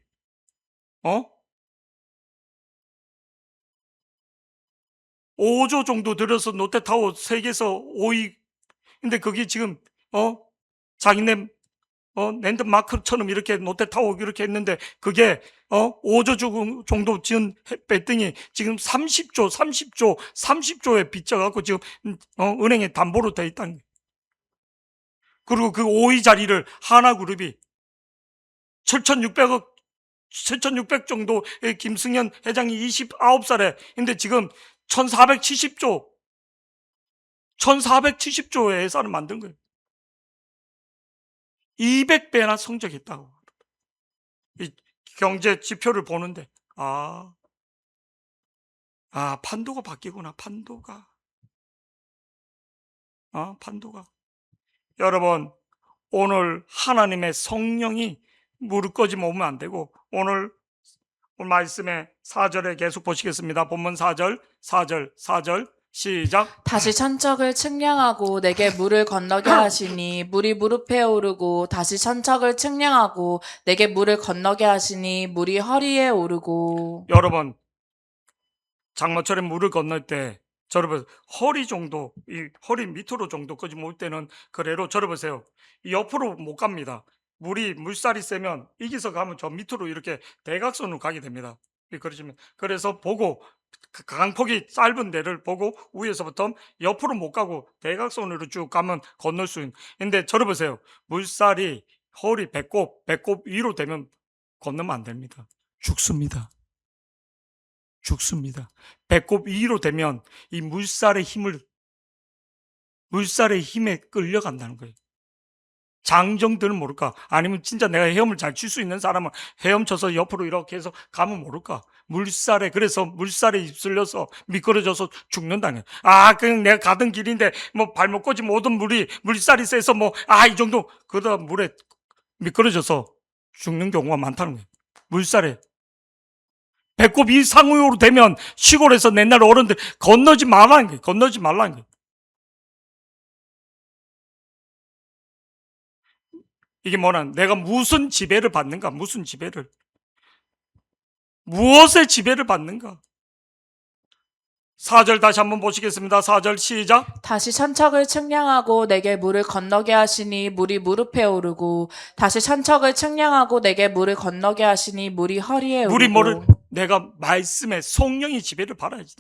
5조 정도 들여서 롯데타워 세계에서 5위. 근데 그게 지금 자기네 랜드마크처럼 이렇게 롯데타워 이렇게 했는데 그게 5조 정도 지은 뺐더니 지금 30조에 빚져갖고 지금 은행에 담보로 돼 있다는 거예요. 그리고 그 5위 자리를 하나그룹이 7,600 정도의 김승현 회장이 29살에, 근데 지금 1470조의 예산을 만든 거예요. 200배나 성장했다고. 이 경제 지표를 보는데 판도가 바뀌구나. 판도가. 여러분, 오늘 하나님의 성령이 무릎 꿇으면 오면 안 되고, 오늘 말씀의 4절에 계속 보시겠습니다. 본문 4절 시작. 다시 천척을 측량하고 내게 물을 건너게 하시니 물이 무릎에 오르고 다시 천척을 측량하고 내게 물을 건너게 하시니 물이 허리에 오르고. 여러분, 장마철에 물을 건널 때 저러보세요. 허리 정도, 이 허리 밑으로 정도까지 올 때는 그래로 저러보세요. 이 옆으로 못 갑니다. 물살이 세면 이기서 가면 저 밑으로 이렇게 대각선으로 가게 됩니다. 그러시면 그래서 보고 강폭이 짧은 데를 보고 위에서부터 옆으로 못 가고 대각선으로 쭉 가면 건널 수 있는. 근데 저러보세요. 물살이 허리 배꼽 위로 되면 건너면 안 됩니다. 죽습니다. 배꼽 위로 되면 이 물살의 힘에 끌려간다는 거예요. 장정들은 모를까? 아니면 진짜 내가 헤엄을 잘 칠 수 있는 사람은 헤엄쳐서 옆으로 이렇게 해서 가면 모를까? 그래서 물살에 휩쓸려서 미끄러져서 죽는다는 거예요. 그냥 내가 가던 길인데 뭐 발목 꽂이 모든 물살이 세서 이 정도 그러다 물에 미끄러져서 죽는 경우가 많다는 거예요. 물살에. 배꼽 이상으로 되면 시골에서 옛날 어른들 건너지 말라는 거예요. 이게 뭐냐? 내가 무슨 지배를 받는가? 무엇의 지배를 받는가? 4절 다시 한번 보시겠습니다. 4절 시작. 다시 천척을 측량하고 내게 물을 건너게 하시니 물이 무릎에 오르고 다시 천척을 측량하고 내게 물을 건너게 하시니 물이 허리에 오르고. 내가 말씀에 성령의 지배를 받아야지.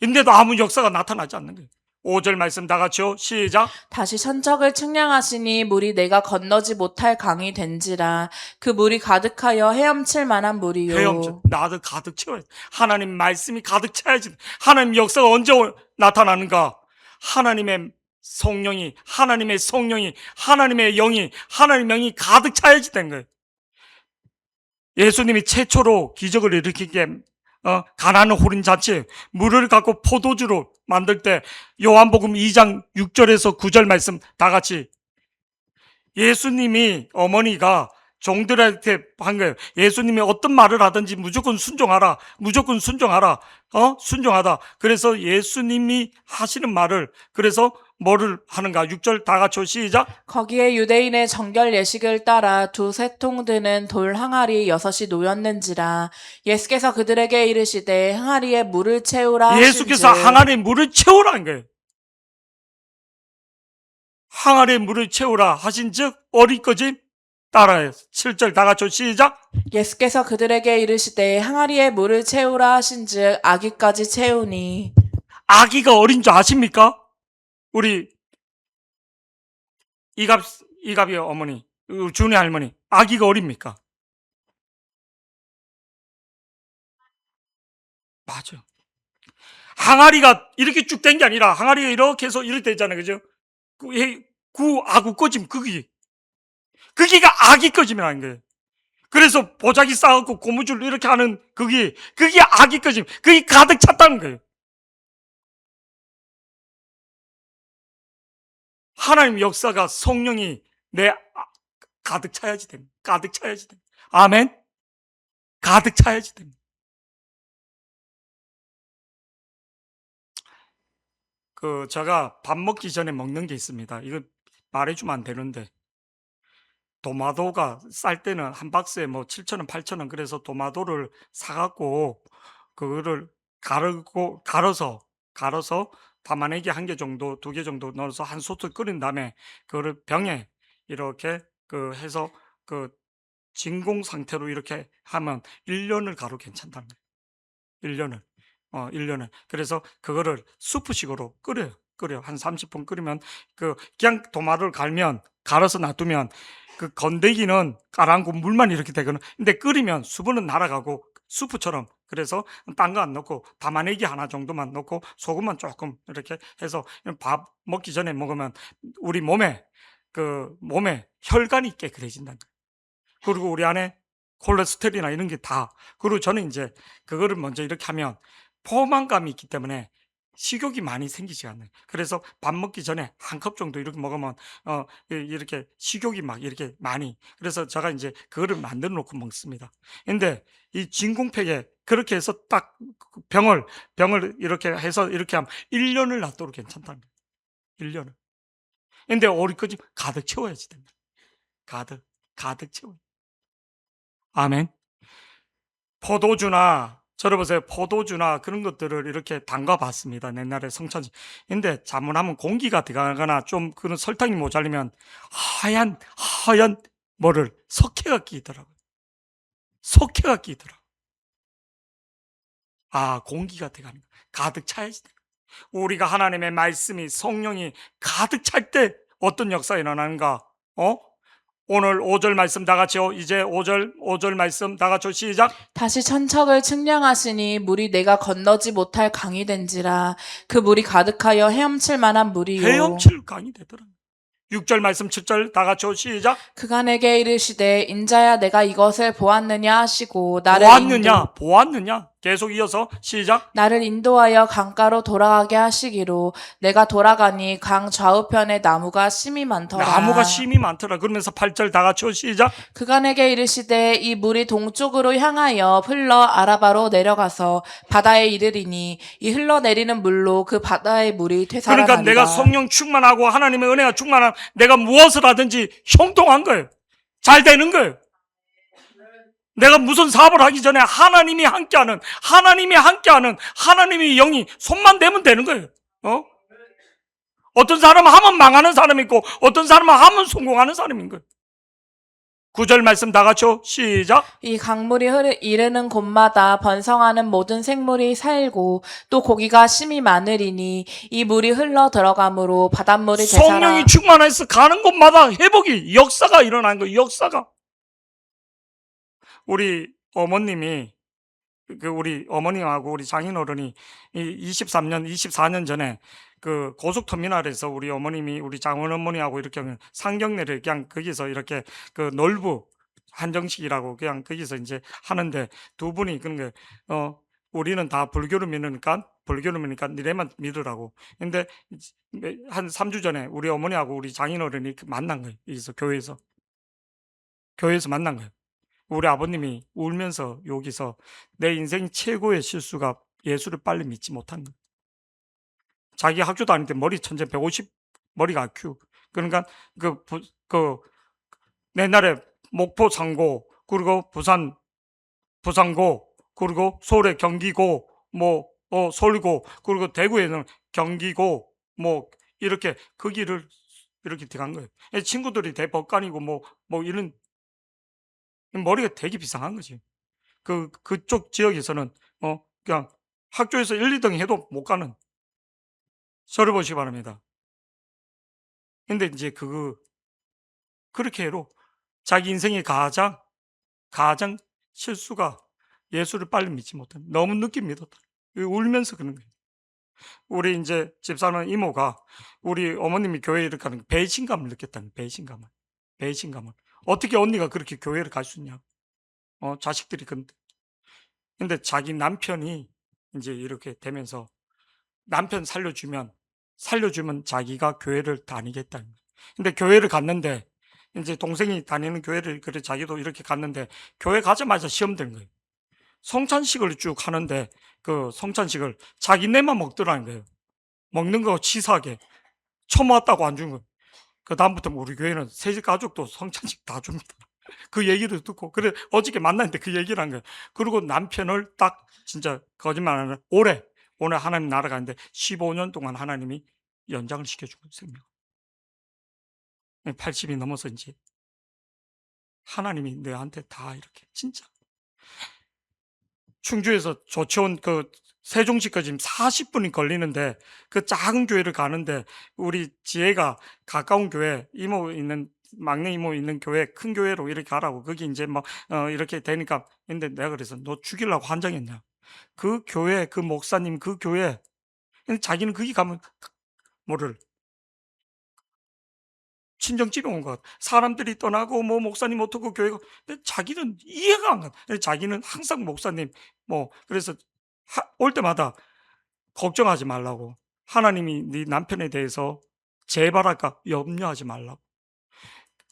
근데도 아무 역사가 나타나지 않는 거예요. 5절 말씀 다 같이요. 시작. 다시 천척을 측량하시니 물이 내가 건너지 못할 강이 된지라 그 물이 가득하여 헤엄칠 만한 물이요. 나도 가득 채워야 돼. 하나님 말씀이 가득 차야지. 하나님 역사가 언제 나타나는가? 하나님의 성령이 하나님의 영이 가득 차야지 된 거예요. 예수님이 최초로 기적을 일으킨 게 가나안 호린 자체 물을 갖고 포도주로 만들 때 요한복음 2장 6절에서 9절 말씀 다 같이. 예수님이 어머니가 종들한테 한 거예요. 예수님이 어떤 말을 하든지 무조건 순종하라. 순종하다. 그래서 예수님이 하시는 말을, 그래서 뭐를 하는가? 6절 다 같이 시작. 거기에 유대인의 정결 예식을 따라 두 세통 드는 돌 항아리 6이 놓였는지라 예수께서 그들에게 이르시되 항아리에 물을 채우라 하신즉. 예수께서 항아리에 물을 채우라는 거예요. 항아리에 물을 채우라 하신즉 어릴 거지? 따라해요. 7절 다 같이 시작. 예수께서 그들에게 이르시되 항아리에 물을 채우라 하신즉 아기까지 채우니. 아기가 어린 줄 아십니까? 우리 이갑이 어머니, 준이 할머니, 아기가 어립니까? 맞아. 항아리가 이렇게 쭉 된 게 아니라 항아리가 이렇게 해서 이렇게 되잖아요, 그죠? 아구 꺼짐 그기가 아기 꺼짐이라는 거예요. 그래서 보자기 쌓아갖고 고무줄 이렇게 하는 그게 아기 꺼짐, 그게 가득 찼다는 거예요. 하나님 역사가 성령이 가득 차야지 됩니다. 아멘. 가득 차야지 됩니다. 제가 밥 먹기 전에 먹는 게 있습니다. 이거 말해주면 안 되는데, 도마도가 쌀 때는 한 박스에 7,000원, 8,000원, 그래서 도마도를 사갖고 그거를 갈아서 담아내기 1개 정도, 2개 정도 넣어서 한 솥을 끓인 다음에 그거를 병에 이렇게 해서 진공 상태로 이렇게 하면 1년을 가도 괜찮다는 거예요. 1년을. 그래서 그거를 수프식으로 끓여요. 한 30분 끓이면 그냥 도마를 갈아서 놔두면 그 건더기는 가라앉고 물만 이렇게 되거든. 근데 끓이면 수분은 날아가고 수프처럼. 그래서 딴 거 안 넣고 담아내기 하나 정도만 넣고 소금만 조금 이렇게 해서 밥 먹기 전에 먹으면 우리 몸에 그 몸에 혈관이 깨끗해진다는 거예요. 그리고 우리 안에 콜레스테롤이나 이런 게 다. 그리고 저는 이제 그거를 먼저 이렇게 하면 포만감이 있기 때문에 식욕이 많이 생기지 않아요. 그래서 밥 먹기 전에 한 컵 정도 이렇게 먹으면 이렇게 식욕이 막 이렇게 많이. 그래서 제가 이제 그거를 만들어 놓고 먹습니다. 근데 이 진공팩에 그렇게 해서 딱 병을 이렇게 해서 이렇게 하면 1년을 놔둬도 괜찮다는 거예요. 1년을. 근데 우리 거지 가득 채워야지 됩니다. 가득 채워요. 아멘. 포도주나 들어보세요. 포도주나 그런 것들을 이렇게 담가 봤습니다. 옛날에 성찬식. 근데 잘못하면 공기가 들어가거나 좀 그런 설탕이 모자르면 하얀 뭐를 석회가 끼더라고요. 석회가 끼더라고요. 아, 공기가 들어가는 거. 가득 차야지. 우리가 하나님의 말씀이 성령이 가득 찰 때 어떤 역사가 일어나는가? 어? 오늘 5절 말씀 다 같이요. 이제 5절 말씀 다 같이요. 시작. 다시 천척을 측량하시니 물이 내가 건너지 못할 강이 된지라 그 물이 가득하여 헤엄칠 만한 물이요. 헤엄칠 강이 되더라. 6절 말씀 7절 다 같이요. 시작. 그가 내게 이르시되 인자야 내가 이것을 보았느냐 하시고 보았느냐 계속 이어서 시작. 나를 인도하여 강가로 돌아가게 하시기로 내가 돌아가니 강 좌우편에 나무가 심이 많더라. 나무가 심이 많더라. 그러면서 8절 다 같이요. 시작. 그가 내게 이르시되 이 물이 동쪽으로 향하여 흘러 아라바로 내려가서 바다에 이르리니 이 흘러내리는 물로 그 바다의 물이 되살아나리라. 그러니까 내가 성령 충만하고 하나님의 은혜가 충만한 내가 무엇을 하든지 형통한 거예요. 잘 되는 거예요. 내가 무슨 사업을 하기 전에 하나님이 함께하는 하나님의 영이 손만 대면 되는 거예요. 어떤 사람은 하면 망하는 사람이 있고 어떤 사람은 하면 성공하는 사람인 거예요. 9절 말씀 다 같이요. 시작. 이 강물이 이르는 곳마다 번성하는 모든 생물이 살고 또 고기가 심이 많으리니 이 물이 흘러 들어가므로 바닷물이 되살아. 성령이 충만해서 가는 곳마다 회복이 역사가 일어나는 거예요. 역사가. 우리 어머님이 우리 어머님하고 우리 장인어른이 24년 전에 그 고속터미널에서 우리 어머님이 우리 장인어머니하고 이렇게 상경례를 그냥 거기서 이렇게 그 놀부 한정식이라고 그냥 거기서 이제 하는데 두 분이 그런 게 우리는 다 불교를 믿으니까 니네만 믿으라고. 근데 한 3주 전에 우리 어머니하고 우리 장인어른이 만난 거예요. 여기서 교회에서 만난 거예요. 우리 아버님이 울면서 여기서 내 인생 최고의 실수가 예수를 빨리 믿지 못한 거예요. 자기 학교 다닐 때 머리 천재 150 머리가 IQ. 그러니까 그 옛날에 목포 상고 그리고 부산고 그리고 서울에 경기고 뭐 서울고 그리고 대구에는 경기고 뭐 이렇게 거기를 이렇게 들어간 거예요. 친구들이 대법관이고 뭐 이런 머리가 되게 비상한 거지. 그쪽 지역에서는 그냥 학교에서 1, 2등 해도 못 가는. 저를 보시기 바랍니다. 근데 이제 그렇게 해로 자기 인생의 가장 실수가 예수를 빨리 믿지 못한. 너무 늦게 믿었다. 울면서 그런 거예요. 우리 이제 집사는 이모가 우리 어머님이 교회에 이렇게 가는 배신감을 느꼈다는 배신감을. 어떻게 언니가 그렇게 교회를 갈 수 있냐? 자식들이 근데 자기 남편이 이제 이렇게 되면서 남편 살려주면 자기가 교회를 다니겠다는 거예요. 근데 교회를 갔는데 이제 동생이 다니는 교회를 그래 자기도 이렇게 갔는데 교회 가자마자 시험 된 거예요. 성찬식을 쭉 하는데 그 성찬식을 자기네만 먹더라는 거예요. 먹는 거 치사하게 처먹었다고 안 준 거예요. 그 다음부터 우리 교회는 세 가족도 성찬식 다 줍니다. 그 얘기를 듣고 그래 어저께 만났는데 그 얘기를 한 거예요. 그리고 남편을 딱 진짜 거짓말 안 하는 올해 하나님 나라 가는데 15년 동안 하나님이 연장을 시켜주고 있습니다. 80이 넘어서 이제 하나님이 내한테 다 이렇게 진짜 충주에서 조치원 그 세종시까지 지금 40분이 걸리는데 그 작은 교회를 가는데 우리 지혜가 가까운 교회 막내 이모 있는 교회 큰 교회로 이렇게 가라고 거기 이제 뭐 이렇게 되니까 근데 내가 그래서 너 죽이려고 환장했냐 그 교회 그 목사님 그 교회 근데 자기는 거기 가면 뭐를 친정집에 온 것 같아. 사람들이 떠나고 뭐 목사님 어떻고 교회가, 근데 자기는 이해가 안 가. 자기는 항상 목사님 뭐 그래서 올 때마다 걱정하지 말라고. 하나님이 네 남편에 대해서 재발할까 염려하지 말라고.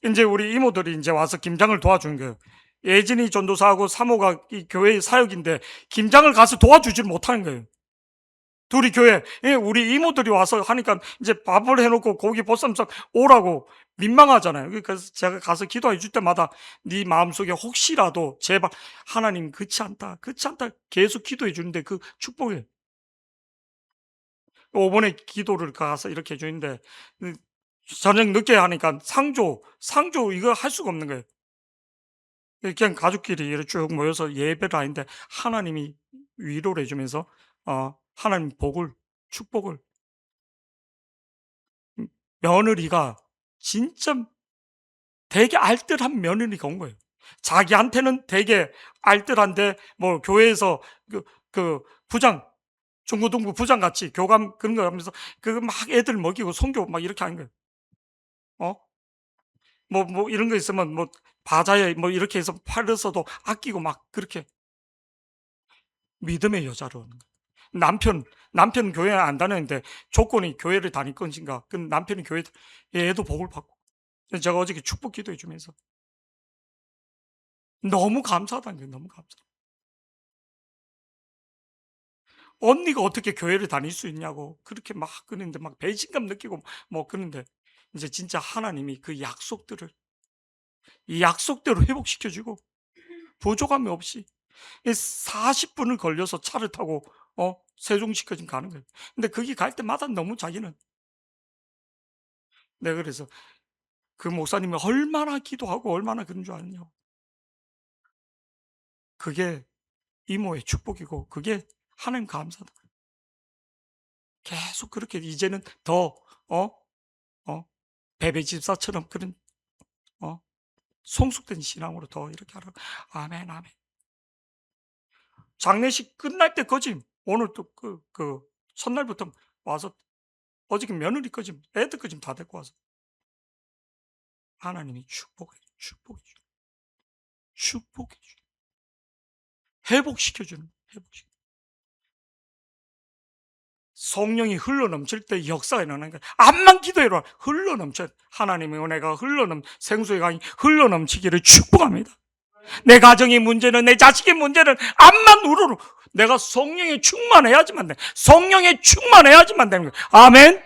이제 우리 이모들이 이제 와서 김장을 도와준 거예요. 예진이 전도사하고 사모가 이 교회의 사역인데 김장을 가서 도와주질 못하는 거예요. 둘이 교회, 우리 이모들이 와서 하니까 이제 밥을 해놓고 고기 보쌈sak 오라고 민망하잖아요. 그래서 제가 가서 기도해 줄 때마다 네 마음속에 혹시라도 제발 하나님 그렇지 않다 계속 기도해 주는데 그 축복이에요. 5번에 기도를 가서 이렇게 해주는데 저녁 늦게 하니까 상조 이거 할 수가 없는 거예요. 그냥 가족끼리 이렇게 쭉 모여서 예배를 하는데 하나님이 위로를 해주면서 하나님 복을 축복을 며느리가 진짜 되게 알뜰한 며느리가 온 거예요. 자기한테는 되게 알뜰한데 뭐 교회에서 그 부장 중고등부 부장 같이 교감 그런 거 하면서 그 막 애들 먹이고 성교 막 이렇게 하는 거예요. 어? 뭐 이런 거 있으면 뭐 바자에 뭐 이렇게 해서 팔아서도 아끼고 막 그렇게 믿음의 여자로 오는 거예요. 남편 교회 안 다니는데 조건이 교회를 다닐 건지인가? 그 남편이 교회 얘도 복을 받고. 제가 어저께 축복 기도해 주면서 너무 감사하다는 거예요. 너무 감사. 언니가 어떻게 교회를 다닐 수 있냐고 그렇게 막 그러는데 막 배신감 느끼고 뭐 그런데 이제 진짜 하나님이 그 약속들을 이 약속대로 회복시켜 주고 부족함이 없이 40분을 걸려서 차를 타고 세종시까지 가는 거예요. 근데 거기 갈 때마다 너무 자기는 내가 그래서 그 목사님이 얼마나 기도하고 얼마나 그런 줄 아느냐고. 그게 이모의 축복이고 그게 하나님 감사다. 계속 그렇게 이제는 더 베베 집사처럼 그런 성숙된 신앙으로 더 이렇게 하라. 아멘, 아멘. 장례식 끝날 때까지 오늘 또 첫날부터 와서 어저께 며느리까지 애들까지 다 데리고 와서 하나님이 축복해 주 회복시켜주는 회복시켜. 성령이 흘러넘칠 때 역사가 일어나는 거야. 암만 기도해라 흘러넘쳐. 하나님의 은혜가 생수의 강이 흘러넘치기를 축복합니다. 내 가정의 문제는 내 자식의 문제는 암만 우러러 내가 성령에 충만해야지만 돼. 성령에 충만해야지만 되는 거야. 아멘.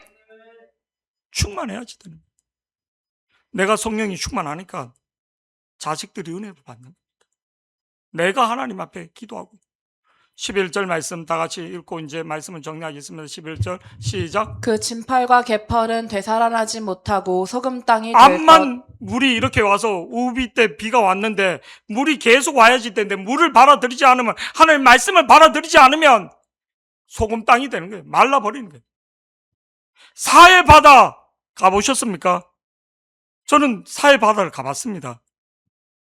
충만해야지 되는 거야. 내가 성령이 충만하니까 자식들이 은혜를 받는 거야. 내가 하나님 앞에 기도하고 11절 말씀 다 같이 읽고 이제 말씀을 정리하겠습니다. 11절 시작. 그 진팔과 개펄은 되살아나지 못하고 소금 땅이 될 것. 암만 물이 이렇게 와서 우비 때 비가 왔는데 물이 계속 와야지 되는데 물을 받아들이지 않으면 하나님 말씀을 받아들이지 않으면 소금 땅이 되는 거예요. 말라버리는 거예요. 사해 바다 가보셨습니까? 저는 사해 바다를 가봤습니다.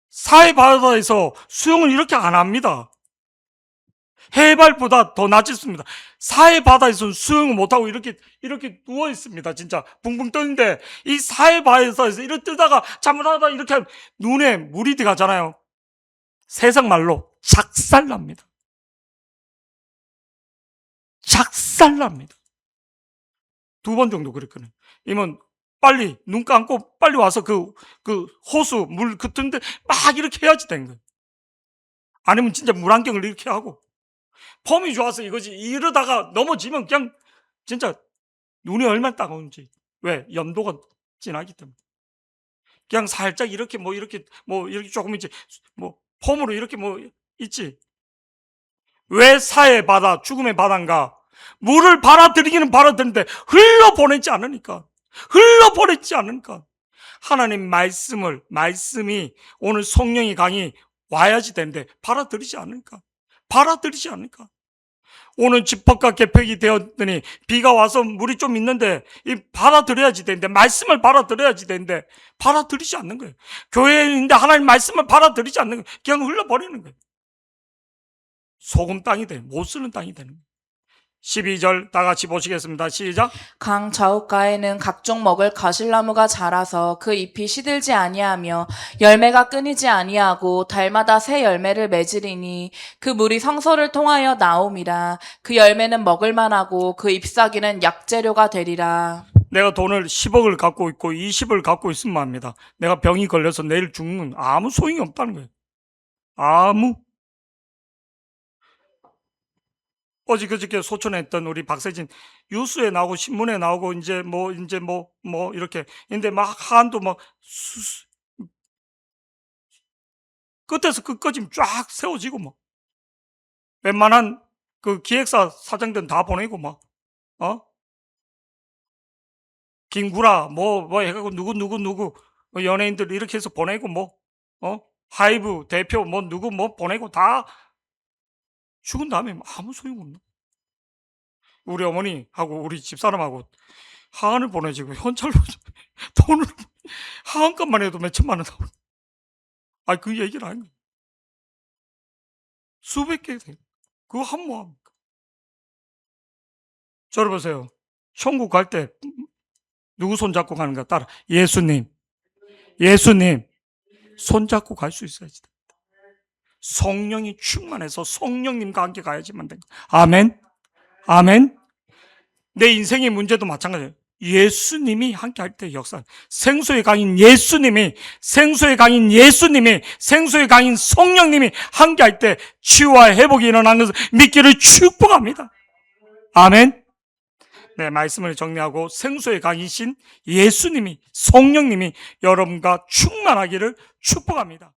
사해 바다에서 수영을 이렇게 안 합니다. 해발보다 더 낮습니다. 사해 바다에서는 수영을 못하고 이렇게 누워 있습니다. 진짜 붕붕 뜨는데 이 사해 바다에서 이렇게 뜨다가 잠을하다 이렇게 하면 눈에 물이 들어가잖아요. 세상 말로 작살납니다. 작살납니다. 2번 정도 그랬거든요. 이면 빨리 눈 감고 빨리 와서 그 호수 물 그뜬데 막 이렇게 해야지 되는 거예요. 아니면 진짜 물안경을 이렇게 하고 폼이 좋아서 이거지. 이러다가 넘어지면 그냥 진짜 눈이 얼마나 따가운지. 왜? 염도가 진하기 때문에. 그냥 살짝 이렇게 이렇게 조금 있지. 폼으로 이렇게 있지. 왜 사해 바다, 죽음의 바다인가? 물을 받아들이기는 받아들이는데 흘러보내지 않으니까. 하나님 말씀이 오늘 성령의 강이 와야지 되는데 받아들이지 않으니까. 오늘 집합과 개폐기 되었더니 비가 와서 물이 좀 있는데 받아들여야지 되는데 말씀을 받아들여야지 되는데 받아들이지 않는 거예요. 교회에 있는데 하나님 말씀을 받아들이지 않는 거예요. 그냥 흘러버리는 거예요. 소금 땅이 돼. 못 쓰는 땅이 되는 거예요. 12절 다 같이 보시겠습니다. 시작. 강 좌우가에는 각종 먹을 가실나무가 자라서 그 잎이 시들지 아니하며 열매가 끊이지 아니하고 달마다 새 열매를 맺으리니 그 물이 성소를 통하여 나옴이라. 그 열매는 먹을 만하고 그 잎사귀는 약재료가 되리라. 내가 돈을 10억을 갖고 있고 20을 갖고 있으면 합니다. 내가 병이 걸려서 내일 죽는 아무 소용이 없다는 거예요. 아무. 어저께 소천에 했던 우리 박세진 뉴스에 나오고 신문에 나오고 이제 뭐 이렇게 근데 막 한도 막 끝에서 끝까지 쫙 세워지고 뭐 웬만한 그 기획사 사장들은 다 보내고 막 김구라 뭐 해가지고 누구 연예인들 이렇게 해서 보내고 하이브 대표 누구 보내고 다 죽은 다음에 아무 소용없는. 우리 어머니하고 우리 집사람하고 하한을 보내지고 현찰로 돈을 하한값만 해도 몇 천만 원 나오고. 그 얘기를 하는 거예요. 수백 개 돼요. 그거 하면 뭐합니까? 저를 보세요. 천국 갈 때 누구 손잡고 가는가 따라 예수님 손잡고 갈 수 있어야지. 성령이 충만해서 성령님과 함께 가야지만 된 거예요. 아멘. 내 인생의 문제도 마찬가지예요. 예수님이 함께 할 때 역사. 생수의 강인 예수님이 생수의 강인 성령님이 함께 할 때 치유와 회복이 일어나는 것을 믿기를 축복합니다. 아멘. 네, 말씀을 정리하고 생수의 강이신 예수님이 성령님이 여러분과 충만하기를 축복합니다.